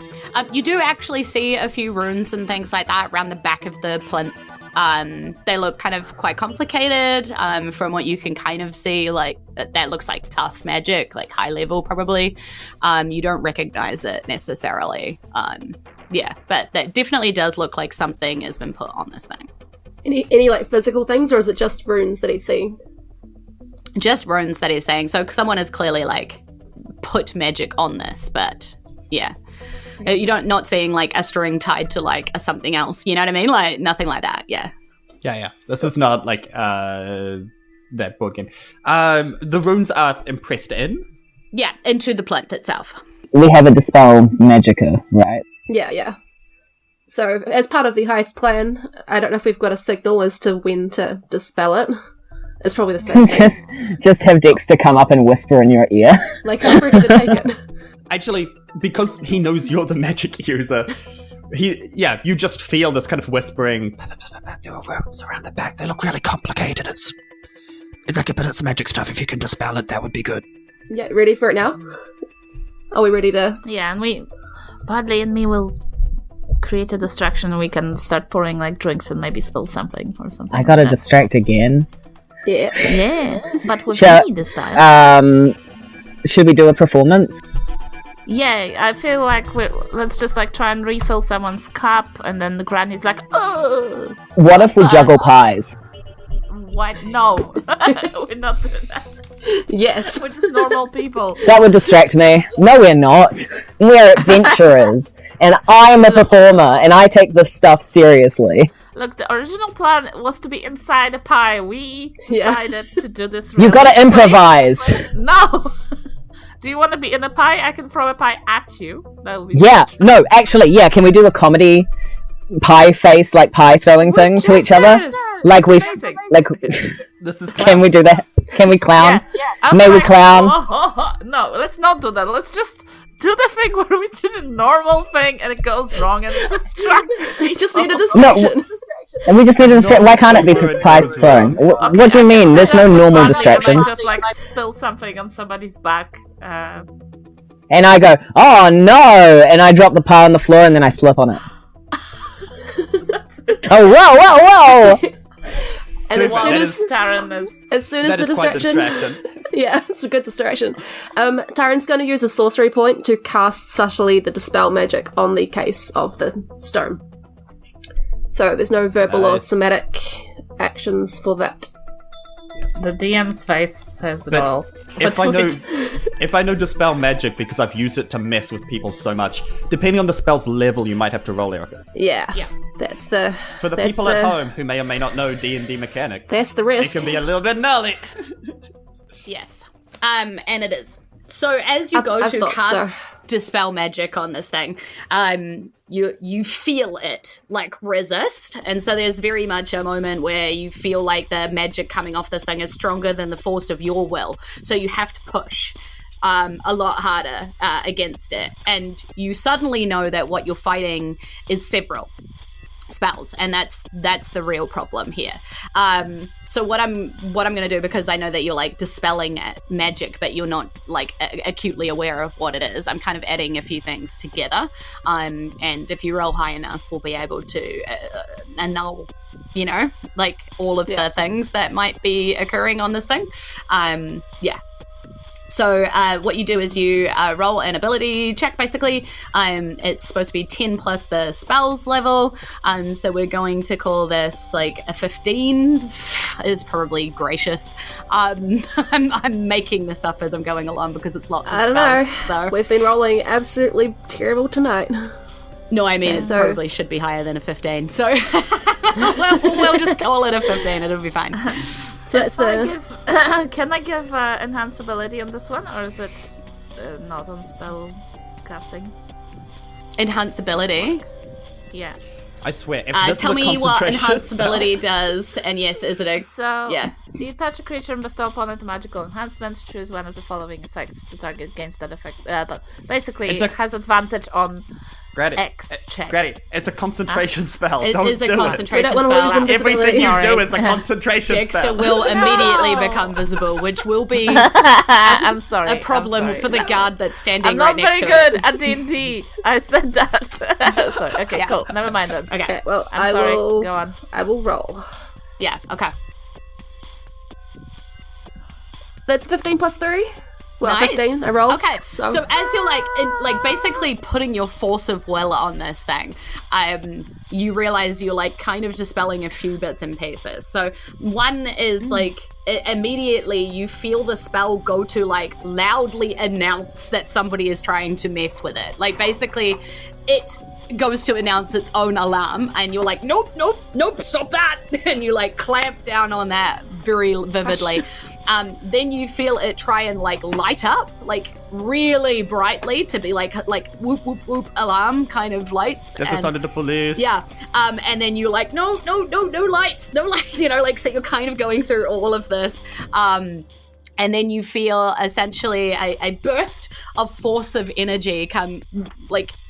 [SPEAKER 1] You do actually see a few runes and things like that around the back of the plinth. They look kind of quite complicated. From what you can kind of see, like that looks like tough magic, like high level probably. You don't recognize it necessarily. But that definitely does look like something has been put on this thing.
[SPEAKER 2] Any like physical things, or is it just runes that he's seeing?
[SPEAKER 1] Just runes that he's saying. So someone has clearly like put magic on this, but yeah. You're not seeing like a string tied to like a something else. You know what I mean? Like nothing like that. Yeah.
[SPEAKER 4] Yeah. This is not like that board game. The runes are impressed in?
[SPEAKER 1] Yeah, into the plinth itself.
[SPEAKER 3] We have a Dispel Magicka, right?
[SPEAKER 2] Yeah. So as part of the heist plan, I don't know if we've got a signal as to when to dispel it. It's probably the first thing.
[SPEAKER 3] Just have Dexter come up and whisper in your ear.
[SPEAKER 2] Like, I'm ready to take it.
[SPEAKER 4] Actually, because he knows you're the magic user, you just feel this kind of whispering.
[SPEAKER 6] There are rooms around the back. They look really complicated. It's like a bit of some magic stuff. If you can dispel it, that would be good.
[SPEAKER 2] Yeah, ready for it now? Are we ready to...
[SPEAKER 5] Yeah, and Bardley and me will create a distraction and we can start pouring like drinks and maybe spill something or something.
[SPEAKER 3] I gotta distract again.
[SPEAKER 2] Yeah,
[SPEAKER 5] but with me this time.
[SPEAKER 3] Should we do a performance?
[SPEAKER 5] Yeah, I feel like let's just like try and refill someone's cup, and then the granny's like, "Oh."
[SPEAKER 3] What if we juggle pies?
[SPEAKER 5] What? No, we're not doing that.
[SPEAKER 2] Yes,
[SPEAKER 5] we're just normal people.
[SPEAKER 3] That would distract me. No, we're not. We're adventurers, and I'm a performer, and I take this stuff seriously.
[SPEAKER 5] Look, the original plan was to be inside a pie. We decided to do this.
[SPEAKER 3] You gotta improvise.
[SPEAKER 5] No. Do you want to be in a pie? I can throw a pie at you. That would be
[SPEAKER 3] no, actually, yeah. Can we do a comedy pie face, like pie throwing thing to each other? Like we, like.
[SPEAKER 4] This is.
[SPEAKER 3] Can we do that? Can we clown?
[SPEAKER 5] Yeah.
[SPEAKER 3] May we clown?
[SPEAKER 5] No, let's not do that. Let's just do the thing where we do the normal thing and it goes wrong and it distracts me.
[SPEAKER 2] You just need a
[SPEAKER 3] No,
[SPEAKER 2] distraction.
[SPEAKER 3] and we just need to distract. Why can't it be tied throwing? What do you mean? There's no normal
[SPEAKER 5] Funny,
[SPEAKER 3] distraction.
[SPEAKER 5] I might just like spill something on somebody's back.
[SPEAKER 3] And I go, oh no! And I drop the pie on the floor and then I slip on it. Oh, whoa!
[SPEAKER 2] And as soon as
[SPEAKER 5] Taryn is
[SPEAKER 2] the distraction, yeah, it's a good distraction. Taryn's going to use a sorcery point to cast subtly the dispel magic on the case of the stone. So there's no verbal or somatic actions for that.
[SPEAKER 5] the DM's face says it
[SPEAKER 4] But
[SPEAKER 5] all.
[SPEAKER 4] If I know dispel magic because I've used it to mess with people so much, depending on the spell's level, you might have to roll, Erika.
[SPEAKER 2] Yeah. That's the
[SPEAKER 4] For the people at home who may or may not know D&D mechanics,
[SPEAKER 2] that's the risk.
[SPEAKER 4] it can be a little bit gnarly.
[SPEAKER 1] Yes. And it is. So as you go to cast dispel magic on this thing, you feel it like resist, and so there's very much a moment where you feel like the magic coming off this thing is stronger than the force of your will, so you have to push a lot harder against it, and you suddenly know that what you're fighting is several spells, and that's the real problem here. So what I'm going to do, because I know that you're like dispelling magic, but you're not like acutely aware of what it is, I'm kind of adding a few things together. And if you roll high enough, we'll be able to annul, like all of the things that might be occurring on this thing. So what you do is you roll an ability check, basically. It's supposed to be 10 plus the spells level. So we're going to call this like a 15. Is probably gracious. I'm making this up as I'm going along because it's lots of spells.
[SPEAKER 2] I don't know.
[SPEAKER 1] So.
[SPEAKER 2] We've been rolling absolutely terrible tonight.
[SPEAKER 1] No, I mean, it probably should be higher than a 15. So we'll just call it a 15. It'll be fine.
[SPEAKER 2] So that's
[SPEAKER 5] Can I give enhanced ability on this one, or is it not on spell casting?
[SPEAKER 1] Enhanced ability?
[SPEAKER 5] Yeah.
[SPEAKER 4] I swear, if this
[SPEAKER 1] tell
[SPEAKER 4] is a
[SPEAKER 1] me what
[SPEAKER 4] concentration
[SPEAKER 1] enhanced ability does, and yes, is it a...
[SPEAKER 5] So,
[SPEAKER 1] yeah.
[SPEAKER 5] You touch a creature and bestow upon it a magical enhancement. Choose one of the following effects. The target gains that effect. Basically, it has advantage on X check.
[SPEAKER 4] Granny, it's a concentration spell.
[SPEAKER 1] It
[SPEAKER 4] Don't
[SPEAKER 1] is a
[SPEAKER 4] do
[SPEAKER 1] concentration
[SPEAKER 2] We don't want to
[SPEAKER 1] spell.
[SPEAKER 2] lose
[SPEAKER 4] Everything you
[SPEAKER 5] Sorry.
[SPEAKER 4] do is a concentration
[SPEAKER 1] Dexter
[SPEAKER 4] spell.
[SPEAKER 1] will immediately become visible, which will be
[SPEAKER 5] I'm sorry.
[SPEAKER 1] a problem for the guard that's standing
[SPEAKER 5] I'm
[SPEAKER 1] right
[SPEAKER 5] not
[SPEAKER 1] next
[SPEAKER 5] very
[SPEAKER 1] to
[SPEAKER 5] good
[SPEAKER 1] it.
[SPEAKER 5] at D&D. I said that. Sorry. Okay,
[SPEAKER 1] Yeah.
[SPEAKER 5] cool. Never mind then.
[SPEAKER 1] Okay.
[SPEAKER 2] well,
[SPEAKER 5] I'm sorry. Go on.
[SPEAKER 2] I will roll.
[SPEAKER 1] Yeah, okay.
[SPEAKER 2] That's 15 plus 3. Well,
[SPEAKER 1] Nice.
[SPEAKER 2] 15. I rolled.
[SPEAKER 1] Okay, so as you're basically putting your force of will on this thing, you realize you're like kind of dispelling a few bits and pieces. So one is like immediately you feel the spell go to like loudly announce that somebody is trying to mess with it. Like basically it goes to announce its own alarm, and you're like, nope, stop that, and you like clamp down on that very vividly. Then you feel it try and like light up like really brightly to be like whoop whoop whoop alarm kind of lights.
[SPEAKER 4] That's a sign of the police.
[SPEAKER 1] Yeah. And then you're like, no lights, like, so you're kind of going through all of this. And then you feel essentially a burst of force of energy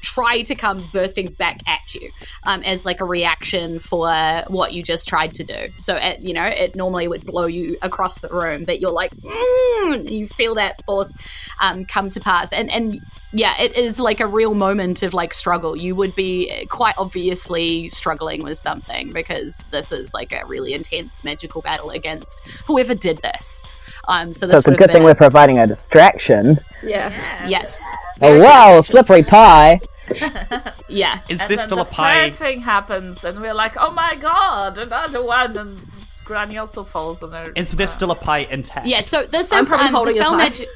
[SPEAKER 1] try to come bursting back at you as like a reaction for what you just tried to do. So, it normally would blow you across the room, but you're like, you feel that force come to pass. And yeah, it is like a real moment of like struggle. You would be quite obviously struggling with something because this is like a really intense magical battle against whoever did this. So
[SPEAKER 3] it's a good thing we're providing a distraction.
[SPEAKER 2] Yeah.
[SPEAKER 1] Yes.
[SPEAKER 3] Oh wow, slippery pie.
[SPEAKER 1] Yeah.
[SPEAKER 4] Is
[SPEAKER 5] And
[SPEAKER 4] this
[SPEAKER 5] then
[SPEAKER 4] still
[SPEAKER 5] the
[SPEAKER 4] a pie?
[SPEAKER 5] third thing happens, and we're like, oh my god, another one, and Granny also falls on her.
[SPEAKER 4] Is there still a pie intact?
[SPEAKER 1] Yeah, so this
[SPEAKER 2] I'm
[SPEAKER 1] is
[SPEAKER 2] probably holding
[SPEAKER 1] dispel
[SPEAKER 2] a pie.
[SPEAKER 1] magic.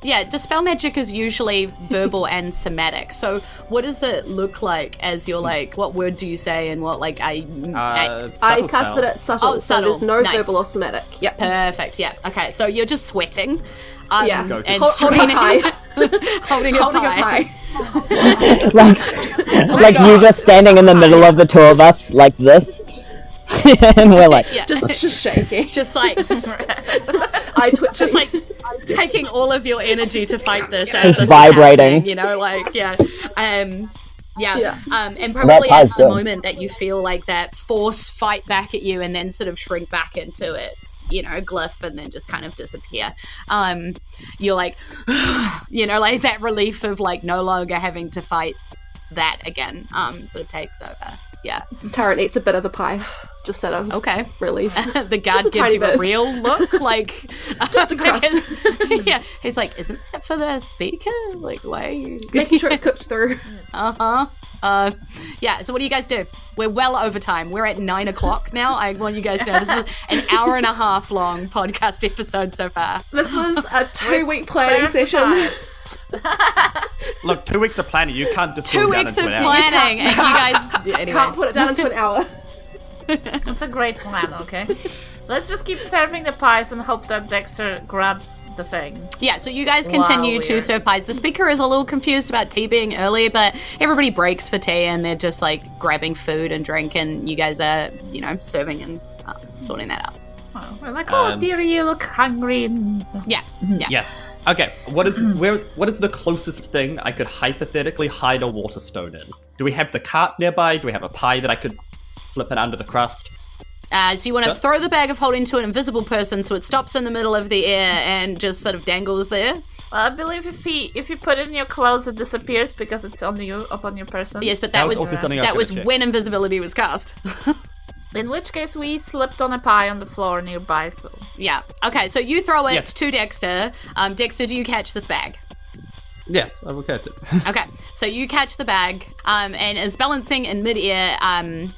[SPEAKER 1] Yeah, dispel magic is usually verbal and somatic. So what does it look like as you're like, what word do you say and what like
[SPEAKER 2] I
[SPEAKER 4] Subtle
[SPEAKER 2] casted
[SPEAKER 4] spell.
[SPEAKER 2] it subtle,
[SPEAKER 1] Oh,
[SPEAKER 2] so
[SPEAKER 1] subtle.
[SPEAKER 2] there's no
[SPEAKER 1] Nice.
[SPEAKER 2] verbal or somatic. Yep.
[SPEAKER 1] Perfect, yeah. Okay, so you're just sweating.
[SPEAKER 2] Yeah.
[SPEAKER 4] Go to-
[SPEAKER 1] And
[SPEAKER 2] Holding a pie.
[SPEAKER 1] holding a
[SPEAKER 2] Holding a
[SPEAKER 1] pie.
[SPEAKER 2] pie.
[SPEAKER 3] like you just standing in the middle of the two of us like this. And we're like,
[SPEAKER 1] Yeah.
[SPEAKER 2] Just shaking.
[SPEAKER 1] Just like
[SPEAKER 2] I twitch.
[SPEAKER 1] just like taking all of your energy to fight this. As
[SPEAKER 3] It's
[SPEAKER 1] this is
[SPEAKER 3] vibrating.
[SPEAKER 1] happening, and probably at the moment that you feel like that force fight back at you and then sort of shrink back into its, glyph and then just kind of disappear. You're like, like that relief of like no longer having to fight that again, sort of takes over. Yeah.
[SPEAKER 2] Taryn eats a bit of the pie, just out of relief.
[SPEAKER 1] The guard gives you a real look, like
[SPEAKER 2] just a crust.
[SPEAKER 1] Yeah, he's like, "Isn't that for the speaker? Like, why are you
[SPEAKER 2] making sure it's cooked through?"
[SPEAKER 1] Yeah. So what do you guys do? We're well over time. We're at 9:00 now. I want you guys to know this is an hour and a half long podcast episode so far.
[SPEAKER 2] This was a 2-week planning session.
[SPEAKER 4] Look, 2 weeks of planning. You can't just
[SPEAKER 1] 2 weeks of planning, and you guys anyway.
[SPEAKER 2] Can't put it down into an hour.
[SPEAKER 5] That's a great plan. Okay, let's just keep serving the pies and hope that Dexter grabs the thing.
[SPEAKER 1] Yeah, so you guys continue to serve pies. The speaker is a little confused about tea being early, but everybody breaks for tea and they're just like grabbing food and drink, and you guys are, serving and sorting that out.
[SPEAKER 5] Oh, we're like, oh dear, you look hungry.
[SPEAKER 1] Yeah.
[SPEAKER 4] Yes. Okay, what is the closest thing I could hypothetically hide a water stone in? Do we have the cart nearby? Do we have a pie that I could slip it under the crust?
[SPEAKER 1] So you want to throw the bag of holding to an invisible person so it stops in the middle of the air and just sort of dangles there?
[SPEAKER 5] Well, I believe if you put it in your clothes, it disappears because it's on you, up on your person.
[SPEAKER 1] Yes, but that was
[SPEAKER 4] also something else
[SPEAKER 1] that was when invisibility was cast.
[SPEAKER 5] In which case, we slipped on a pie on the floor nearby, so...
[SPEAKER 1] Yeah. Okay, so you throw it to Dexter. Dexter, do you catch this bag?
[SPEAKER 4] Yes, I will catch it.
[SPEAKER 1] Okay, so you catch the bag, and it's balancing in midair.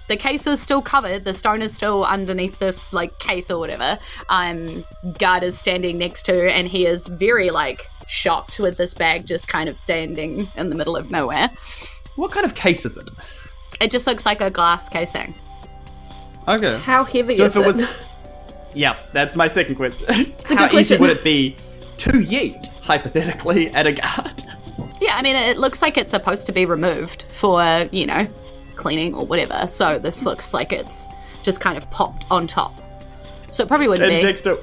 [SPEAKER 1] The case is still covered. The stone is still underneath this, case or whatever. Guard is standing next to, and he is very, shocked with this bag just kind of standing in the middle of nowhere.
[SPEAKER 4] What kind of case is it?
[SPEAKER 1] It just looks like a glass casing.
[SPEAKER 4] Okay.
[SPEAKER 2] How heavy
[SPEAKER 4] so
[SPEAKER 2] is
[SPEAKER 4] if it
[SPEAKER 2] it?
[SPEAKER 4] was, yeah, that's my second question.
[SPEAKER 2] It's a
[SPEAKER 4] How
[SPEAKER 2] good question.
[SPEAKER 4] easy would it be to yeet, hypothetically, at a guard?
[SPEAKER 1] Yeah, I mean, it looks like it's supposed to be removed for, cleaning or whatever. So this looks like it's just kind of popped on top. So it probably wouldn't be.
[SPEAKER 4] And Dexter,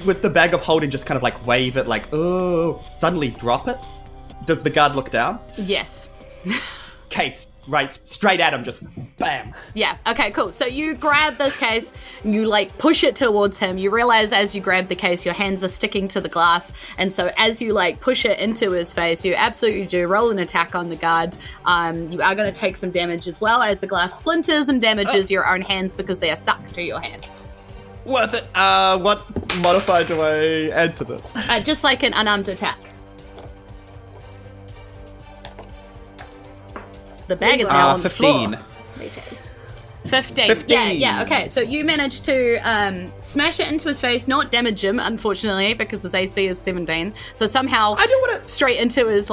[SPEAKER 4] with the bag of holding, just kind of wave it suddenly drop it. Does the guard look down?
[SPEAKER 1] Yes.
[SPEAKER 4] Case. Right, straight at him, just bam.
[SPEAKER 1] Yeah, okay, cool. So you grab this case, and you, push it towards him. You realize as you grab the case, your hands are sticking to the glass. And so as you, push it into his face, you absolutely do roll an attack on the guard. You are going to take some damage as well as the glass splinters and damages your own hands because they are stuck to your hands.
[SPEAKER 4] Worth it. What modifier do I add to this?
[SPEAKER 1] Just like an unarmed attack. The bag is now on the
[SPEAKER 4] 15.
[SPEAKER 1] floor. 15. Yeah, okay. So you managed to smash it into his face, not damage him, unfortunately, because his AC is 17. So somehow,
[SPEAKER 4] I do want to...
[SPEAKER 1] straight into his,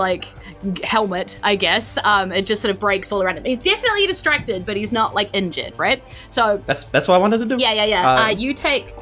[SPEAKER 1] helmet, I guess. It just sort of breaks all around him. He's definitely distracted, but he's not, injured, right? So...
[SPEAKER 4] That's what I wanted to do.
[SPEAKER 1] Yeah. You take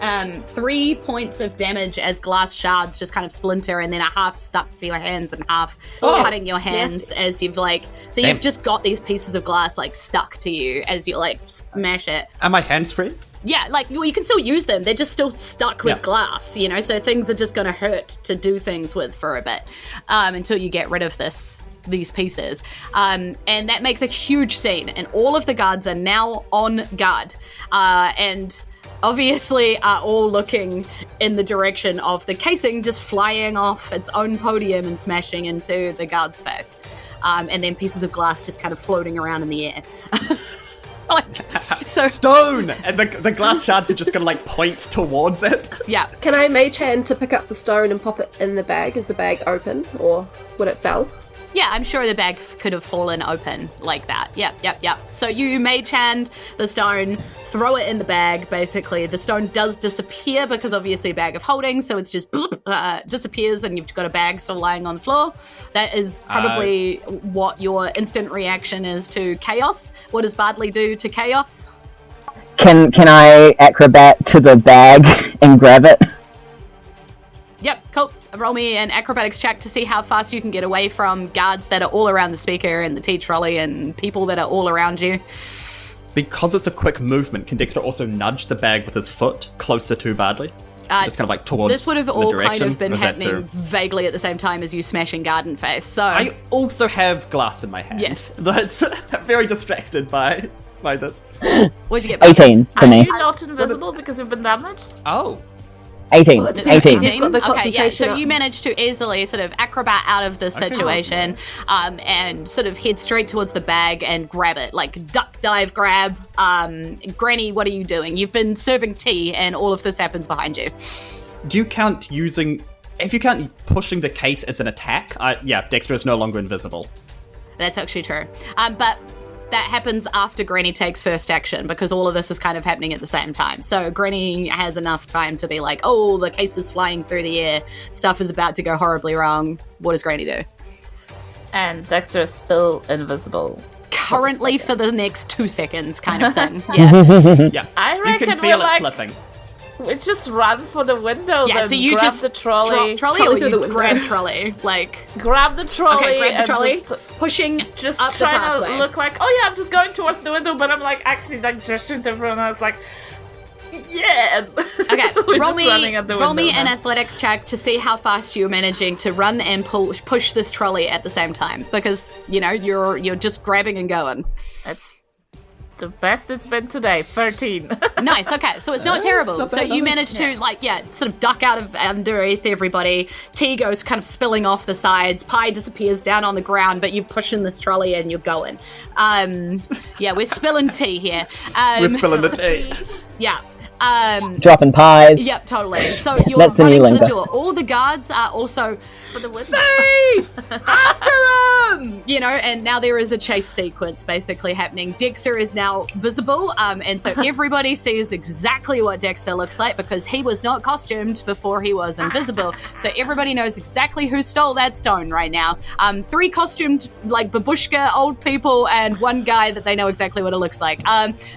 [SPEAKER 1] 3 points of damage as glass shards just kind of splinter, and then a half stuck to your hands and half cutting your hands as you've, So you've just got these pieces of glass, stuck to you as you, smash it.
[SPEAKER 4] Are my hands free?
[SPEAKER 1] Yeah, you can still use them. They're just still stuck with glass, so things are just going to hurt to do things with for a bit until you get rid of these pieces. And that makes a huge scene, and all of the guards are now on guard. And obviously are all looking in the direction of the casing just flying off its own podium and smashing into the guard's face. And then pieces of glass just kind of floating around in the air.
[SPEAKER 4] Stone! And the glass shards are just gonna point towards it.
[SPEAKER 1] Yeah.
[SPEAKER 2] Can I mage hand to pick up the stone and pop it in the bag? Is the bag open, or would it fell?
[SPEAKER 1] Yeah, I'm sure the bag could have fallen open like that. Yep. So you mage hand the stone, throw it in the bag, basically. The stone does disappear because obviously a bag of holding, so it's just disappears and you've got a bag still lying on the floor. That is probably what your instant reaction is to chaos. What does Bardley do to chaos?
[SPEAKER 3] Can I acrobat to the bag and grab it?
[SPEAKER 1] Yep, cool. Roll me an acrobatics check to see how fast you can get away from guards that are all around the speaker and the tea trolley and people that are all around you.
[SPEAKER 4] Because it's a quick movement, can Dexter also nudge the bag with his foot closer to Bardley? just kind of like towards
[SPEAKER 1] this would have
[SPEAKER 4] the
[SPEAKER 1] all
[SPEAKER 4] direction?
[SPEAKER 1] kind of been
[SPEAKER 4] Or is that
[SPEAKER 1] happening vaguely at the same time as you smashing Garden Face. So
[SPEAKER 4] I also have glass in my hand.
[SPEAKER 1] Yes.
[SPEAKER 4] That's very distracted by this.
[SPEAKER 1] What'd you get?
[SPEAKER 3] 18 for
[SPEAKER 5] Are
[SPEAKER 3] me.
[SPEAKER 5] you not invisible because you've been damaged?
[SPEAKER 4] Oh.
[SPEAKER 3] 18.
[SPEAKER 2] Well,
[SPEAKER 3] 18.
[SPEAKER 2] You've got the
[SPEAKER 1] Okay, yeah.
[SPEAKER 2] concentration
[SPEAKER 1] So
[SPEAKER 2] up.
[SPEAKER 1] you managed to easily sort of acrobat out of this situation, and sort of head straight towards the bag and grab it, like duck dive grab. Granny, what are you doing? You've been serving tea, and all of this happens behind you.
[SPEAKER 4] Do you count if you count pushing the case as an attack? Dexter is no longer invisible.
[SPEAKER 1] That's actually true. But that happens after Granny takes first action because all of this is kind of happening at the same time. So Granny has enough time to be like, oh, the case is flying through the air. Stuff is about to go horribly wrong. What does Granny do?
[SPEAKER 5] And Dexter is still invisible.
[SPEAKER 1] Currently for the next 2 seconds kind of thing. Yeah.
[SPEAKER 4] Yeah.
[SPEAKER 5] I
[SPEAKER 4] you
[SPEAKER 5] reckon
[SPEAKER 4] can feel
[SPEAKER 5] we're
[SPEAKER 4] it
[SPEAKER 5] like-
[SPEAKER 4] slipping.
[SPEAKER 5] We just run for the window.
[SPEAKER 1] Yeah,
[SPEAKER 5] then
[SPEAKER 1] so you
[SPEAKER 5] grab
[SPEAKER 1] just
[SPEAKER 5] the trolley.
[SPEAKER 1] trolley
[SPEAKER 2] Trolley
[SPEAKER 1] or
[SPEAKER 2] through
[SPEAKER 1] you
[SPEAKER 2] the window.
[SPEAKER 1] grab trolley. Like,
[SPEAKER 5] Grab the trolley.
[SPEAKER 1] okay, grab the
[SPEAKER 5] and
[SPEAKER 1] trolley.
[SPEAKER 5] Just
[SPEAKER 1] Pushing up the
[SPEAKER 5] trying
[SPEAKER 1] pathway.
[SPEAKER 5] to look like, oh yeah, I'm just going towards the window, but I'm like actually like gesturing to everyone else, like, yeah.
[SPEAKER 1] Okay,
[SPEAKER 5] We're
[SPEAKER 1] roll
[SPEAKER 5] just running at the
[SPEAKER 1] roll me
[SPEAKER 5] window
[SPEAKER 1] an
[SPEAKER 5] now.
[SPEAKER 1] athletics check to see how fast you're managing to run and push this trolley at the same time, because you're just grabbing and going.
[SPEAKER 5] It's the best it's been today. 13.
[SPEAKER 1] Nice. Okay, so it's not terrible.
[SPEAKER 4] not
[SPEAKER 1] So
[SPEAKER 4] bad,
[SPEAKER 1] you
[SPEAKER 4] not
[SPEAKER 1] manage to sort of duck out of underneath everybody. Tea goes kind of spilling off the sides. Pie disappears down on the ground, but you're pushing this trolley and you're going. We're spilling tea here.
[SPEAKER 4] We're spilling the tea.
[SPEAKER 1] Yeah.
[SPEAKER 3] Dropping pies.
[SPEAKER 1] Yep, totally. So you're
[SPEAKER 3] That's the new
[SPEAKER 1] running for the
[SPEAKER 3] lingo.
[SPEAKER 1] door. All the guards are also
[SPEAKER 5] For the window.
[SPEAKER 1] safe after him. And now there is a chase sequence basically happening. Dexter is now visible, and so everybody sees exactly what Dexter looks like because he was not costumed before he was invisible. So everybody knows exactly who stole that stone right now. 3 costumed like babushka old people and 1 guy that they know exactly what it looks like.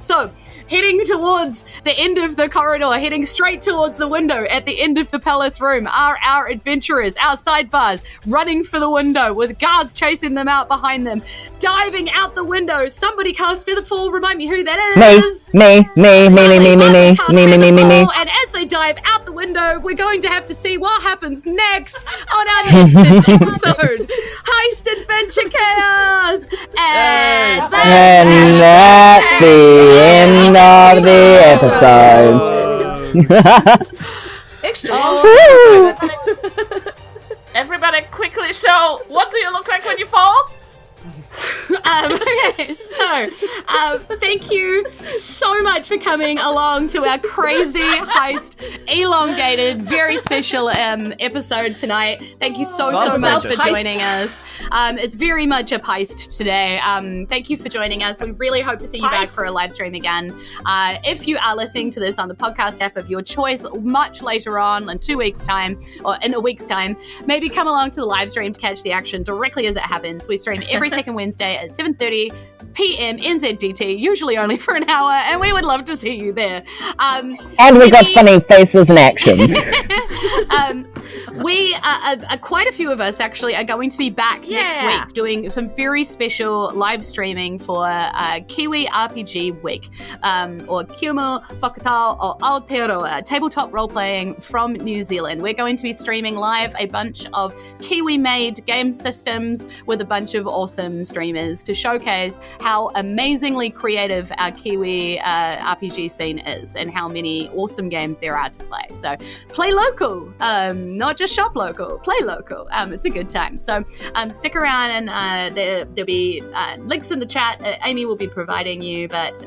[SPEAKER 1] So heading towards the end of the corridor, heading straight towards the window at the end of the palace room are our adventurers, our sidebars, running for the window with guards chasing them out behind them, diving out the window. Somebody cast Feather Fall. Remind me who that is.
[SPEAKER 3] Me.
[SPEAKER 1] And as they dive out the window, we're going to have to see what happens next on our next episode. Heist Adventure Chaos! And
[SPEAKER 3] And that's the end of the episode.
[SPEAKER 2] Extra.
[SPEAKER 5] Everybody quickly show, what do you look like when you fall?
[SPEAKER 1] Okay, so thank you so much for coming along to our crazy heist, elongated, very special episode tonight. Thank you so much for
[SPEAKER 2] Heist.
[SPEAKER 1] joining us. It's very much a heist today. Thank you for joining us. We really hope to see you back for a live stream again. If you are listening to this on the podcast app of your choice much later on in 2 weeks' time, or in a week's time, maybe come along to the live stream to catch the action directly as it happens. We stream every second Wednesday at 7:30 p.m. NZDT, usually only for an hour, and we would love to see you there.
[SPEAKER 3] And we got funny faces and actions.
[SPEAKER 1] We quite a few of us actually are going to be back next week doing some very special live streaming for Kiwi RPG Week, or Kiumu Whakatau o Aotearoa, tabletop role-playing from New Zealand. We're going to be streaming live a bunch of Kiwi-made game systems with a bunch of awesome streamers to showcase how amazingly creative our Kiwi RPG scene is and how many awesome games there are to play. So play local, not just shop local, play local. It's a good time. So stick around, and there'll be links in the chat. Amy will be providing you, but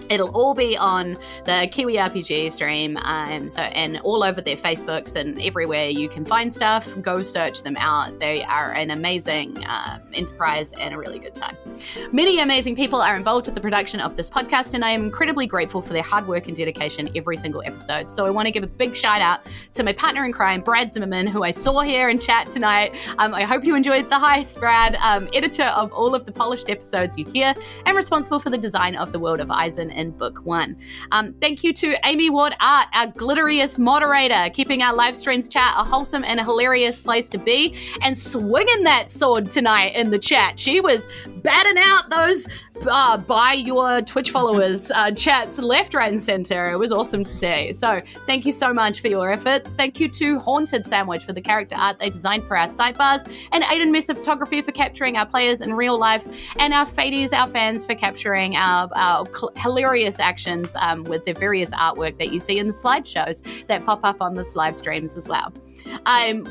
[SPEAKER 1] it'll all be on the Kiwi RPG stream, and all over their Facebooks and everywhere you can find stuff. Go search them out. They are an amazing enterprise and a really good time. Many amazing people are involved with the production of this podcast, and I am incredibly grateful for their hard work and dedication every single episode. So I want to give a big shout out to my partner in crime, Brad Zimmerman, who I saw here in chat tonight. I hope you enjoyed the heist, Brad, editor of all of the polished episodes you hear and responsible for the design of the world of Isen in Book 1. Thank you to Amy Ward Art, our glitteriest moderator, keeping our live streams chat a wholesome and hilarious place to be, and swinging that sword tonight in the chat. She was batting out those by your Twitch followers chats left, right, and center. It was awesome to see. So thank you so much for your efforts. Thank you to Haunted Sandwich for the character art they designed for our sidebars, and Aiden Mesa Photography for capturing our players in real life, and our Fadies, our fans, for capturing our hilarious actions with the various artwork that you see in the slideshows that pop up on this live streams as well.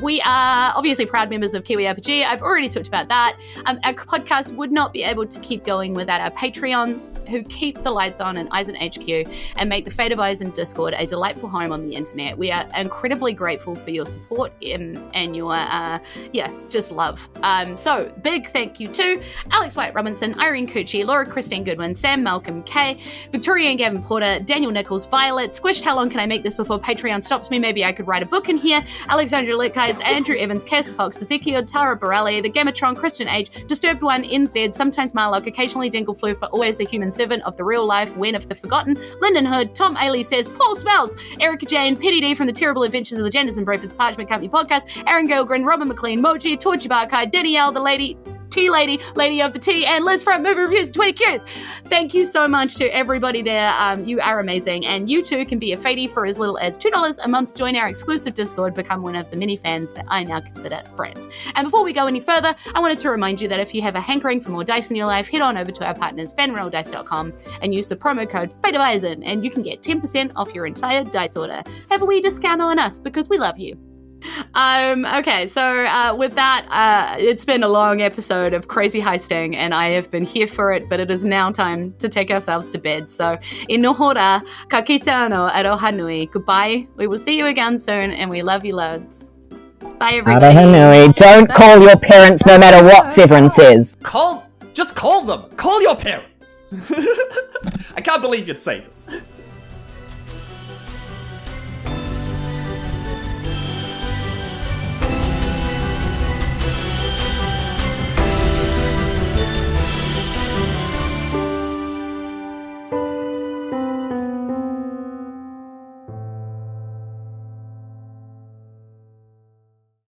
[SPEAKER 1] We are obviously proud members of Kiwi RPG. I've already talked about that. Our podcast would not be able to keep going without our Patreons, who keep the lights on in Isen HQ and make the Fate of Isen Discord a delightful home on the internet. We are incredibly grateful for your support and your, just love. So big thank you to Alex White Robinson, Irene Cucci, Laura Christine Goodwin, Sam Malcolm K, Victoria and Gavin Porter, Daniel Nichols, Violet, Squished, how long can I make this before Patreon stops me? Maybe I could write a book in here. Alexandra Litkites, Andrew Evans, Kath Fox, Ezekiel, Tara Borelli, The Gamatron, Christian Age, Disturbed One, NZ, sometimes Marlock, occasionally Dingle Floof, but always the human servant of the real life, When of the Forgotten, Lyndon Hood, Tom Ailey says, Paul Smells, Erika Jayne, Petty D from the Terrible Adventures of the Genders and Brayford's Parchment Company podcast, Aaron Gilgren, Robin McLean, Moji, Torchy Barkai, Danielle, the Lady Lady of the Tea, and Liz from Movie Reviews 20 Qs. Thank you so much to everybody there. You are amazing, and you too can be a Fadie for as little as $2 a month. Join our exclusive Discord, become one of the many fans that I now consider friends. And before we go any further, I wanted to remind you that if you have a hankering for more dice in your life, head on over to our partners fanrolldice.com and use the promo code FATEOFISIN, and you can get 10% off your entire dice order. Have a wee discount on us because we love you. Okay, so with that, it's been a long episode of crazy heisting, and I have been here for it, but it is now time to take ourselves to bed. So, inohora, ka kite ano, aroha nui. Goodbye. We will see you again soon, and we love you loads. Bye, everybody.
[SPEAKER 3] Aroha nui. Don't call your parents no matter what Severin says.
[SPEAKER 4] Just call them. Call your parents. I can't believe you'd say this.